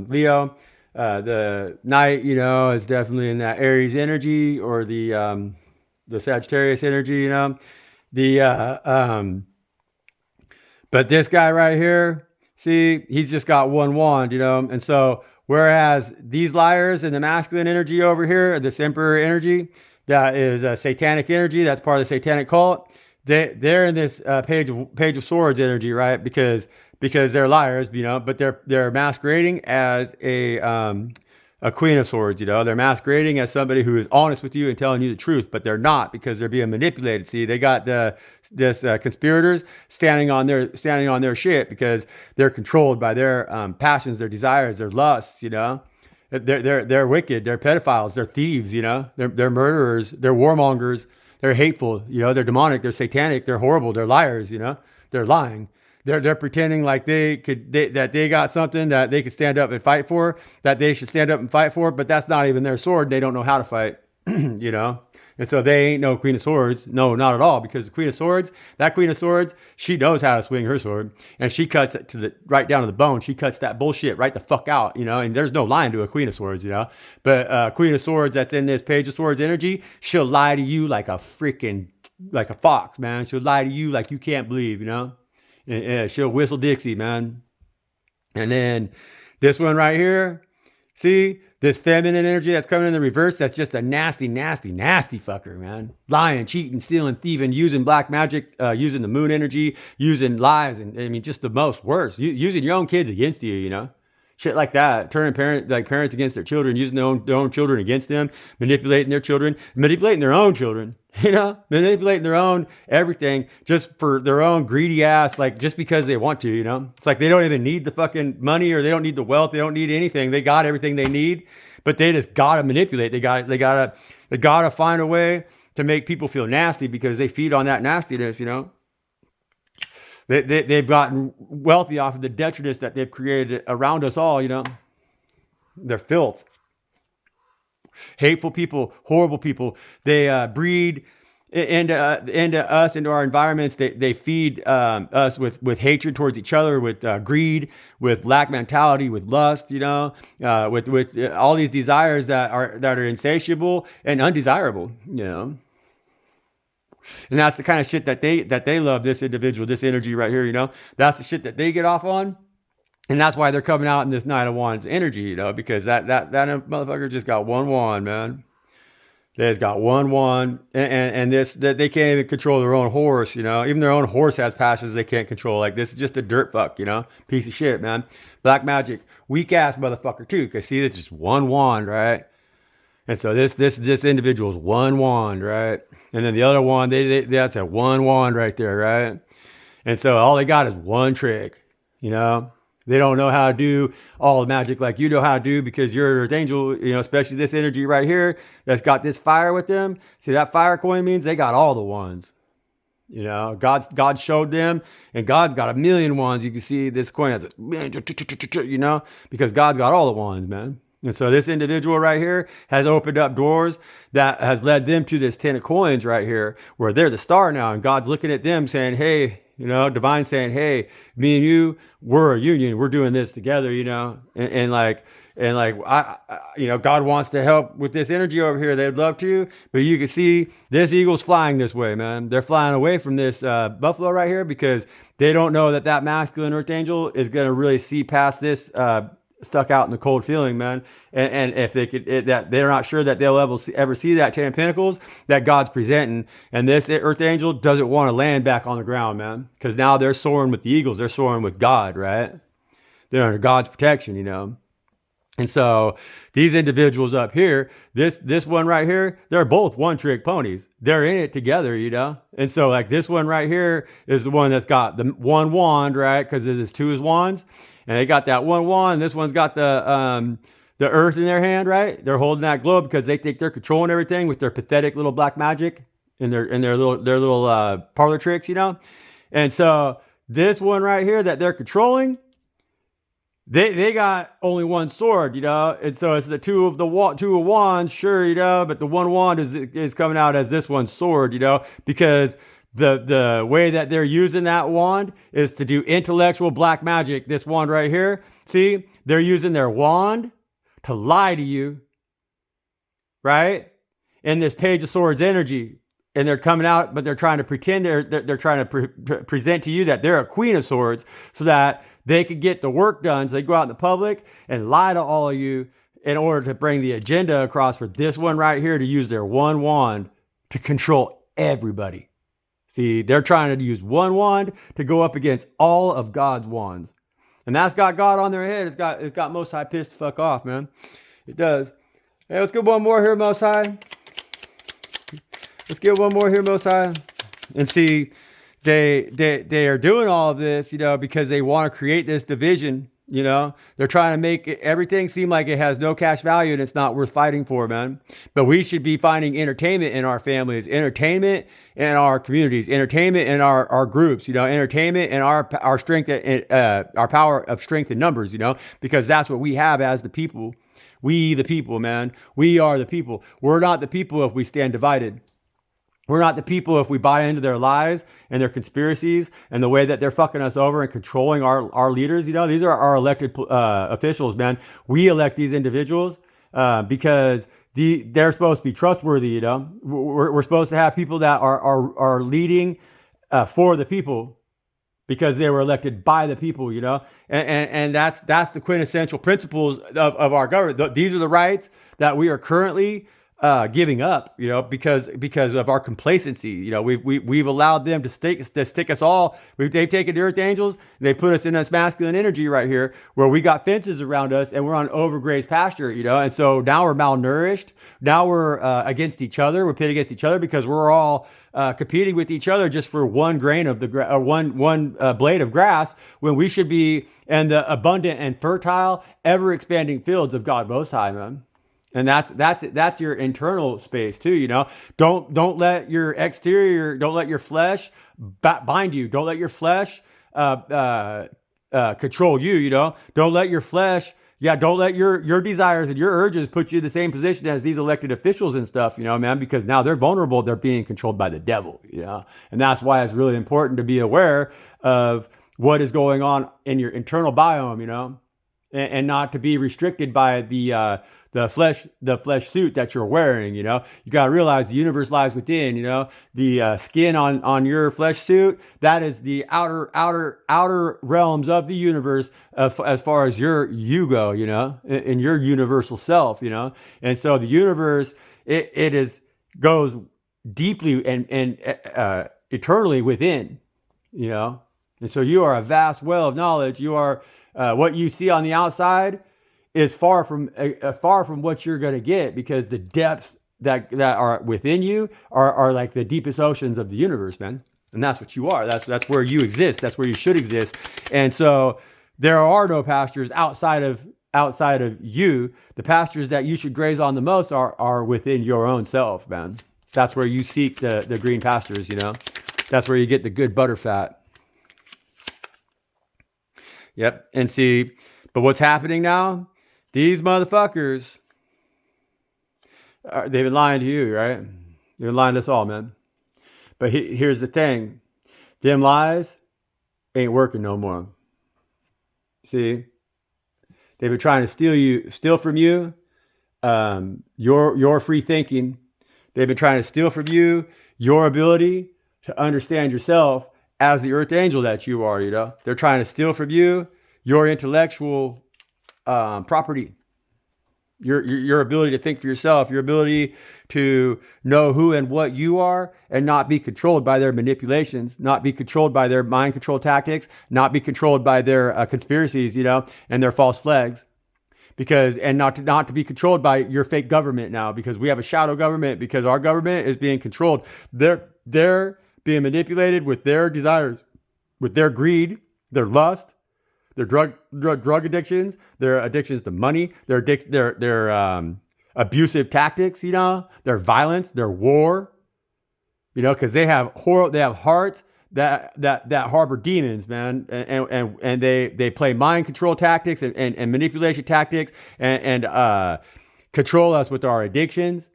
Leo. The Knight, you know, is definitely in that Aries energy or the Sagittarius energy. You know, but this guy right here, see, he's just got one wand, you know, and so whereas these liars in the masculine energy over here, this Emperor energy, that is a satanic energy, that's part of the satanic cult, they're in this Page of Swords energy, right? Because they're liars, you know, but they're masquerading as a Queen of Swords, you know. They're masquerading as somebody who is honest with you and telling you the truth, but they're not because they're being manipulated. See, they got this conspirators standing on their shit because they're controlled by their passions, their desires, their lusts, you know. They're wicked, they're pedophiles, they're thieves, you know. They're murderers, they're warmongers, they're hateful, you know. They're demonic, they're satanic, they're horrible, they're liars, you know. They're lying. They're pretending like that they got something that they could stand up and fight for, that they should stand up and fight for, but that's not even their sword. They don't know how to fight, you know? And so they ain't no Queen of Swords. No, not at all. Because the Queen of Swords, she knows how to swing her sword. And she cuts it right down to the bone. She cuts that bullshit right the fuck out, you know? And there's no lying to a Queen of Swords, you know? But Queen of Swords that's in this Page of Swords energy, she'll lie to you like a fox, man. She'll lie to you like you can't believe, you know? And she'll whistle Dixie, man. And then this one right here, see this feminine energy that's coming in the reverse? That's just a nasty, nasty, nasty fucker, man. Lying, cheating, stealing, thieving, using black magic, using the moon energy, using lies, and I mean, just the most worst. Using your own kids against you, you know? Shit like that, turning parents against their children, using their own children against them, manipulating their children, manipulating their own children, you know, manipulating their own everything just for their own greedy ass, like just because they want to, you know. It's like they don't even need the fucking money, or they don't need the wealth, they don't need anything. They got everything they need, but they just gotta manipulate. They gotta find a way to make people feel nasty because they feed on that nastiness, you know. They've gotten wealthy off of the detritus that they've created around us all, you know. They're filth. Hateful people, horrible people. They breed into us, into our environments. They feed us with hatred towards each other, with greed, with lack mentality, with lust, you know, with all these desires that are insatiable and undesirable, you know. And that's the kind of shit that they love, this individual, this energy right here, you know. That's the shit that they get off on. And that's why they're coming out in this Knight of Wands energy, you know, because that motherfucker just got one wand, man. They just got one wand, and this, that they can't even control their own horse, you know. Even their own horse has passions they can't control. Like, this is just a dirt fuck, you know, piece of shit, man. Black magic, weak ass motherfucker too, because see, it's just one wand, right? And so this individual's one wand, right? And then the other wand, that's a one wand right there, right? And so all they got is one trick, you know? They don't know how to do all the magic like you know how to do, because you're an earth angel, you know, especially this energy right here that's got this fire with them. See, that fire coin means they got all the wands. You know, God showed them, and God's got a million wands. You can see this coin has a, you know, because God's got all the wands, man. And so this individual right here has opened up doors that has led them to this 10 of coins right here, where they're the star now. And God's looking at them saying, hey, you know, divine saying, hey, me and you, we're a union. We're doing this together, you know, and like, I, you know, God wants to help with this energy over here. They'd love to, but you can see this eagle's flying this way, man. They're flying away from this buffalo right here, because they don't know that masculine earth angel is going to really see past this, stuck out in the cold feeling, man. And if they could, that they're not sure that they'll ever see that 10 of Pentacles that God's presenting. And this earth angel doesn't want to land back on the ground, man, because now they're soaring with the eagles. They're soaring with God, right? They're under God's protection, you know. And so these individuals up here, this one right here, they're both one trick ponies. They're in it together, you know? And so like this one right here is the one that's got the one wand, right? Because it is two wands. And they got that one wand. This one's got the earth in their hand, right? They're holding that globe because they think they're controlling everything with their pathetic little black magic and their little parlor tricks, you know? And so this one right here that they're controlling, they got only one sword, you know, and so it's the two of wands, sure, you know, but the one wand is coming out as this one's sword, you know, because the way that they're using that wand is to do intellectual black magic. This wand right here, see, they're using their wand to lie to you, right? In this Page of Swords energy. And they're coming out, but they're trying to pretend they're trying to present to you that they're a Queen of Swords, so that they could get the work done. So they go out in the public and lie to all of you in order to bring the agenda across for this one right here to use their one wand to control everybody. See, they're trying to use one wand to go up against all of God's wands. And that's got God on their head. It's got Most High pissed the fuck off, man. It does. Hey, let's get one more here, Most High. Let's get one more here, Most High. And see, they are doing all of this, you know, because they want to create this division, you know. They're trying to make everything seem like it has no cash value and it's not worth fighting for, man. But we should be finding entertainment in our families, entertainment in our communities, entertainment in our groups, you know, entertainment in our strength, our power of strength in numbers, you know, because that's what we have as the people. We the people, man. We are the people. We're not the people if we stand divided. We're not the people if we buy into their lies and their conspiracies and the way that they're fucking us over and controlling our leaders. You know, these are our elected officials, man. We elect these individuals because they're supposed to be trustworthy. You know, we're supposed to have people that are leading for the people, because they were elected by the people, and that's the quintessential principles of our government. These are the rights that we are currently giving up, because of our complacency. We've allowed them to stick us all. They've taken the Earth Angels, and they put us in this masculine energy right here, where we got fences around us, and we're on overgrazed pasture, and so now we're malnourished. Now we're against each other. We're pitted against each other because we're all competing with each other just for one grain of the one blade of grass, when we should be in the abundant and fertile, ever expanding fields of God Most High, man. And that's your internal space too, Don't let your exterior, don't let your flesh bind you. Don't let your flesh control you, Don't let your flesh, don't let your desires and your urges put you in the same position as these elected officials and stuff, man, because now they're vulnerable. They're being controlled by the devil, And that's why it's really important to be aware of what is going on in your internal biome, and not to be restricted by the flesh suit that you're wearing. You got to realize the universe lies within. The skin on your flesh suit, that is the outer realms of the universe, as far as you go. In your universal self. And so the universe, it goes deeply and eternally within. And so you are a vast well of knowledge. You are. What you see on the outside is far from what you're going to get, because the depths that are within you are like the deepest oceans of the universe, man. And that's what you are. That's where you exist. That's where you should exist. And so there are no pastures outside of you. The pastures that you should graze on the most are within your own self, man. That's where you seek the green pastures, That's where you get the good butter fat. Yep. And see, but what's happening now? These motherfuckers, they've been lying to you, right? They've been lying to us all, man. But here's the thing. Them lies ain't working no more. See? They've been trying to steal from you your free thinking. They've been trying to steal from you your ability to understand yourself as the earth angel that you are, They're trying to steal from you your intellectual property, your ability to think for yourself, your ability to know who and what you are, and not be controlled by their manipulations, not be controlled by their mind control tactics, not be controlled by their conspiracies, and their false flags. And not to be controlled by your fake government now, because we have a shadow government, because our government is being controlled. They're being manipulated with their desires, with their greed, their lust, their drug addictions, their addictions to money, their abusive tactics, their violence, their war, because they have hearts that harbor demons, man, and they play mind control tactics and manipulation tactics and control us with our addictions.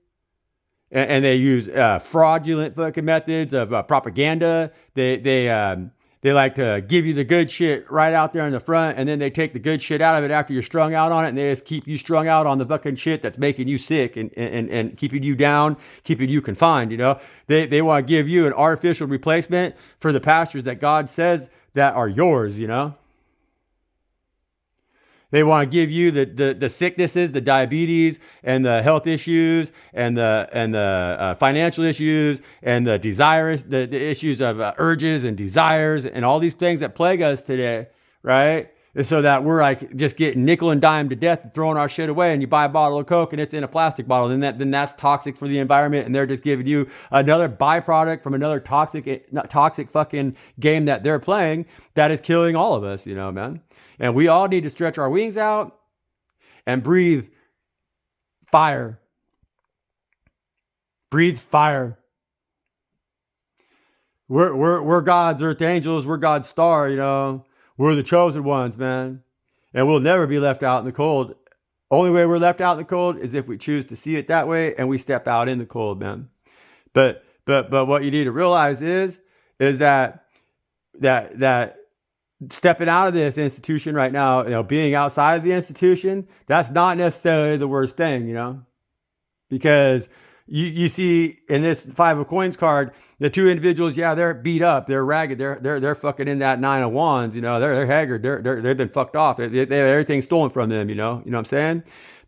And they use fraudulent fucking methods of propaganda. They like to give you the good shit right out there in the front, and then they take the good shit out of it after you're strung out on it, and they just keep you strung out on the fucking shit that's making you sick and keeping you down, keeping you confined. They want to give you an artificial replacement for the pastures that God says that are yours. They want to give you the sicknesses, the diabetes, and the health issues, and the financial issues, and the desires, the issues of urges and desires, and all these things that plague us today, right? So that we're like just getting nickel and dime to death and throwing our shit away. And you buy a bottle of Coke and it's in a plastic bottle, then that's toxic for the environment, and they're just giving you another byproduct from another toxic fucking game that they're playing that is killing all of us, man. And we all need to stretch our wings out and breathe fire. Breathe fire. We're God's earth angels. We're God's star, We're the chosen ones, man. And we'll never be left out in the cold. Only way we're left out in the cold is if we choose to see it that way and we step out in the cold, man. But what you need to realize is that stepping out of this institution right now, being outside of the institution, that's not necessarily the worst thing, because you see in this five of coins card, the two individuals, yeah, they're beat up, they're ragged, they're fucking in that nine of wands, you know, they're haggard, they've been fucked off, they have everything stolen from them, you know what I'm saying?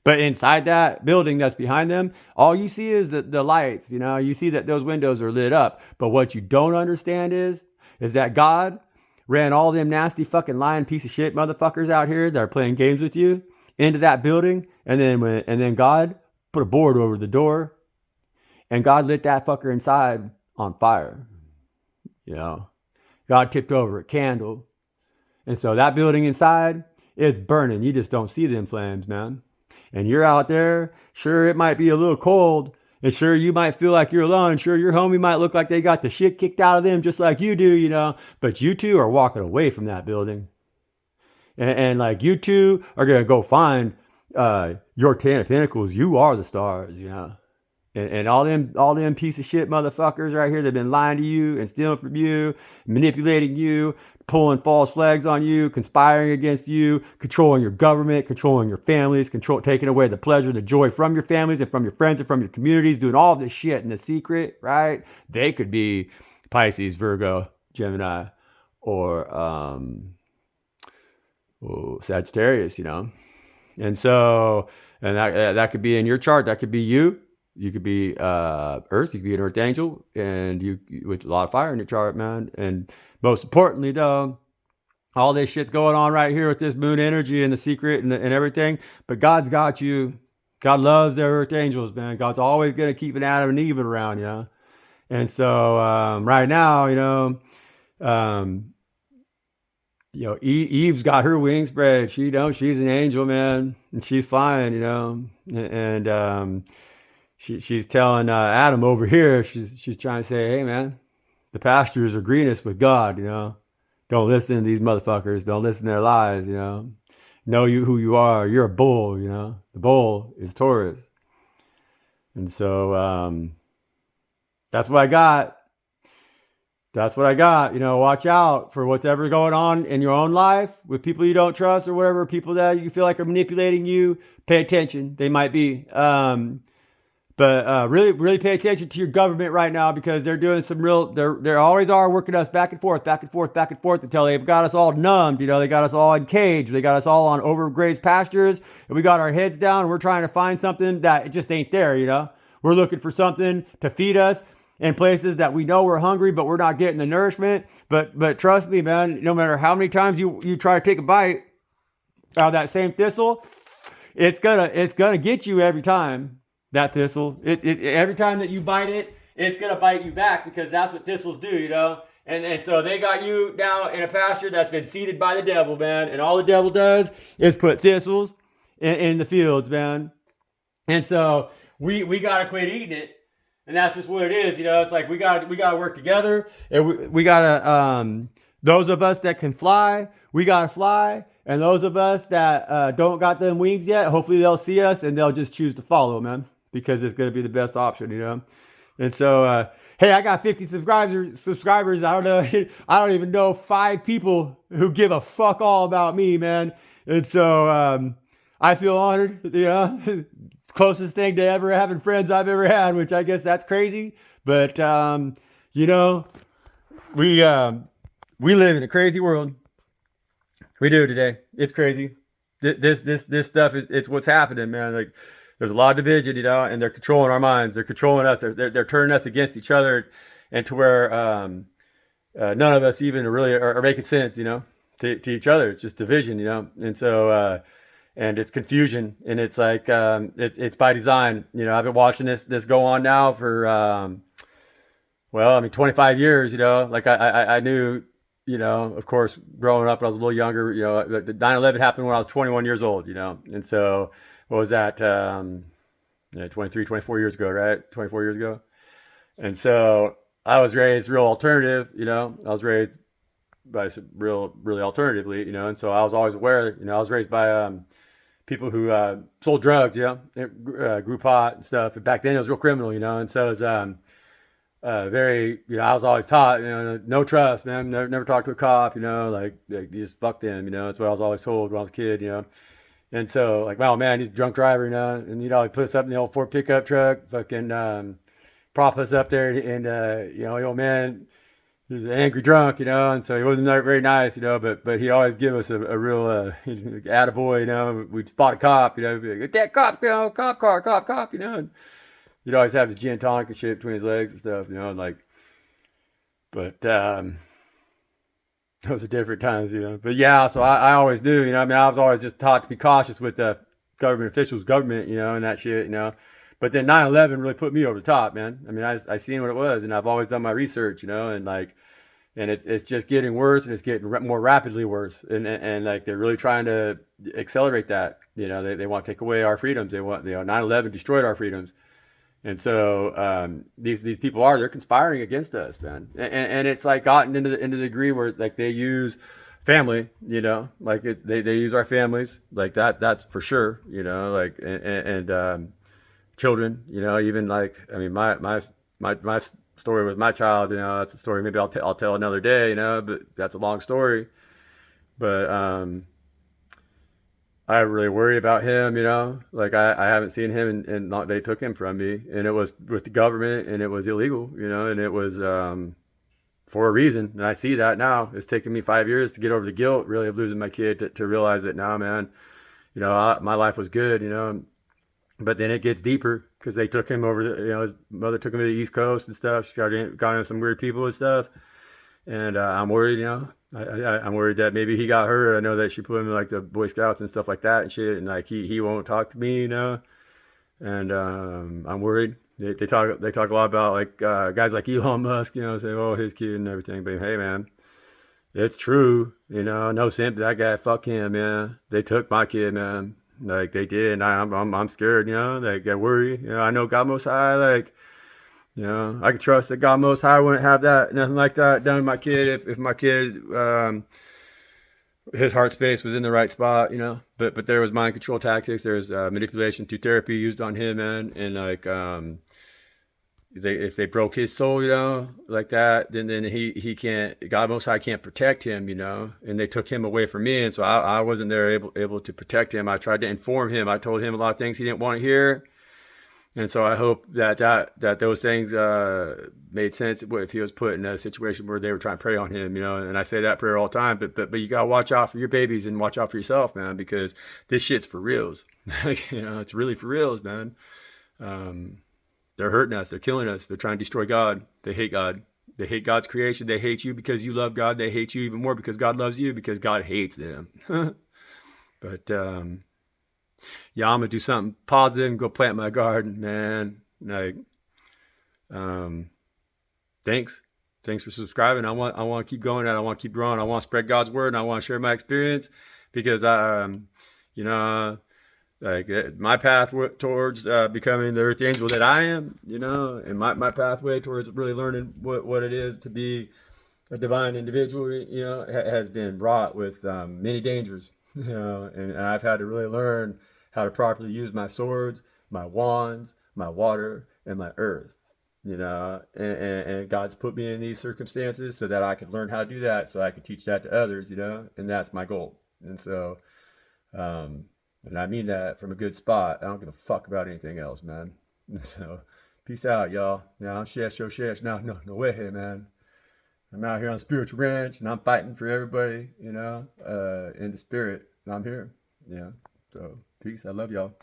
But inside that building that's behind them, all you see is the lights, you know, you see that those windows are lit up. But what you don't understand is that God ran all them nasty fucking lying piece of shit motherfuckers out here that are playing games with you into that building, and then God put a board over the door, and God lit that fucker inside on fire. You know, God tipped over a candle, and so that building inside, it's burning. You just don't see them flames, man. And you're out there, sure, it might be a little cold, and sure, you might feel like you're alone. Sure, your homie might look like they got the shit kicked out of them just like you do, you know. But you two are walking away from that building. And like, you two are going to go find your 10 of Pentacles. You are the stars, you know. And all them piece of shit motherfuckers right here that have been lying to you and stealing from you, manipulating you, pulling false flags on you, conspiring against you, controlling your government, controlling your families, taking away the pleasure, the joy from your families and from your friends and from your communities, doing all this shit in the secret, right? They could be Pisces, Virgo, Gemini, or Sagittarius, you know. And so, and that could be in your chart. That could be you. You could be Earth. You could be an Earth angel, and you with a lot of fire in your chart, man. And most importantly, though, all this shit's going on right here with this moon energy and the secret and everything. But God's got you. God loves their Earth angels, man. God's always gonna keep an Adam and Eve around, you know. And so right now, Eve's got her wings spread. She's an angel, man, and she's flying, you know. And she's telling Adam over here, she's trying to say, hey, man, the pastures are greenest with God, you know. Don't listen to these motherfuckers. Don't listen to their lies, you know. Know who you are. You're a bull, you know. The bull is Taurus. And so that's what I got. That's what I got. You know, watch out for what's ever going on in your own life with people you don't trust or whatever, people that you feel like are manipulating you. Pay attention. They might be. But really, really pay attention to your government right now, because they're doing some real, they always are working us back and forth until they've got us all numbed. You know, they got us all encaged. They got us all on overgrazed pastures, and we got our heads down, and we're trying to find something that it just ain't there, you know. We're looking for something to feed us in places that we know we're hungry, but we're not getting the nourishment. But trust me, man, no matter how many times you try to take a bite out of that same thistle, it's gonna get you every time. That thistle, every time that you bite it, it's gonna bite you back, because that's what thistles do, you know. And so they got you now in a pasture that's been seeded by the devil, man. And all the devil does is put thistles in the fields, man. And so we gotta quit eating it, and that's just what it is, you know. It's like we gotta work together, and we gotta those of us that can fly, we gotta fly. And those of us that don't got them wings yet, hopefully they'll see us and they'll just choose to follow, man, because it's going to be the best option, you know. And so, hey, I got 50 subscribers. I don't know. I don't even know 5 people who give a fuck all about me, man. And so I feel honored, you know. Closest thing to ever having friends I've ever had, which I guess that's crazy. But, you know, we live in a crazy world. We do today. It's crazy. This stuff it's what's happening, man. Like, there's a lot of division, you know, and they're controlling our minds. They're controlling us. They're turning us against each other, and to where none of us even really are making sense, you know, to each other. It's just division, you know, and so and it's confusion, and it's like it's by design. You know, I've been watching this go on now for 25 years. You know, like I knew. You know, of course, growing up when I was a little younger, you know, the 9/11 happened when I was 21 years old, you know. And so, what was that? 24 years ago, right? 24 years ago. And so, I was raised real alternative, you know. I was raised by some really alternatively, you know. And so, I was always aware, you know, I was raised by people who sold drugs, you know, grew pot and stuff. And back then, it was real criminal, you know. And so, it was very, you know, I was always taught, you know, no trust, man. Never talk to a cop, you know, like you just fuck them, you know. That's what I was always told when I was a kid, you know. And so, like, oh man, he's a drunk driver, you know, and he puts up in the old Ford pickup truck, fucking prop us up there, and the old man, he's an angry drunk, and so he wasn't very nice, but he always give us a real attaboy, we'd spot a cop, be like, get that cop, cop car, cop, and he'd always have his gin and tonic and shit between his legs and stuff, and like, but those are different times, but yeah, so I always do, I was always just taught to be cautious with government officials, government, and that shit, but then 9/11 really put me over the top, man. I mean, I seen what it was, and I've always done my research, and like, and it's just getting worse, and it's getting more rapidly worse, and like they're really trying to accelerate that. They want to take away our freedoms. They want 9/11 destroyed our freedoms, and so these people they're conspiring against us, man. And it's like gotten into the degree where like they use family, like they use our families like that. That's for sure, like and children, even like I mean my story with my child, that's a story maybe I'll tell another day, but that's a long story. But I really worry about him, like I haven't seen him and they took him from me, and it was with the government, and it was illegal, and it was for a reason. And I see that now. It's taken me 5 years to get over the guilt really of losing my kid to realize that now, man, my life was good, but then it gets deeper because they took him over. His mother took him to the East Coast and stuff. She got into some weird people and stuff. And I'm worried, I'm worried that maybe he got hurt. I know that she put him in like the Boy Scouts and stuff like that and shit. And like he won't talk to me, And I'm worried. They talk a lot about like guys like Elon Musk, say, oh, his kid and everything. But hey, man, it's true. No sympathy. That guy, fuck him, man. They took my kid, man. Like they did, and I'm scared, like I worry. I know God Most High, like, I could trust that God Most High wouldn't have nothing like that done to my kid if my kid, his heart space was in the right spot, But there was mind control tactics. There's manipulation through therapy used on him, man, and like if they broke his soul, like that, then he can't. God Most High can't protect him, And they took him away from me, and so I wasn't there able to protect him. I tried to inform him. I told him a lot of things he didn't want to hear, and so I hope that those things made sense if he was put in a situation where they were trying to prey on him, And I say that prayer all the time, but you gotta watch out for your babies and watch out for yourself, man, because this shit's for reals. It's really for reals, man. They're hurting us. They're killing us. They're trying to destroy God. They hate God. They hate God's creation. They hate you because you love God. They hate you even more because God loves you, because God hates them. But yeah, I'm gonna do something positive and go plant my garden, man. Like, thanks for subscribing. I want to keep going, and I want to keep growing. I want to spread God's word, and I want to share my experience because like my path towards becoming the earth angel that I am, and my pathway towards really learning what it is to be a divine individual, has been brought with many dangers, and I've had to really learn how to properly use my swords, my wands, my water, and my earth, and God's put me in these circumstances so that I can learn how to do that, so I can teach that to others, and that's my goal. And so, and I mean that from a good spot. I don't give a fuck about anything else, man. So, peace out, y'all. I'm Shesh, yo, Shesh. No way, hey, man. I'm out here on Spiritual Ranch, and I'm fighting for everybody, in the spirit. I'm here, So, peace. I love y'all.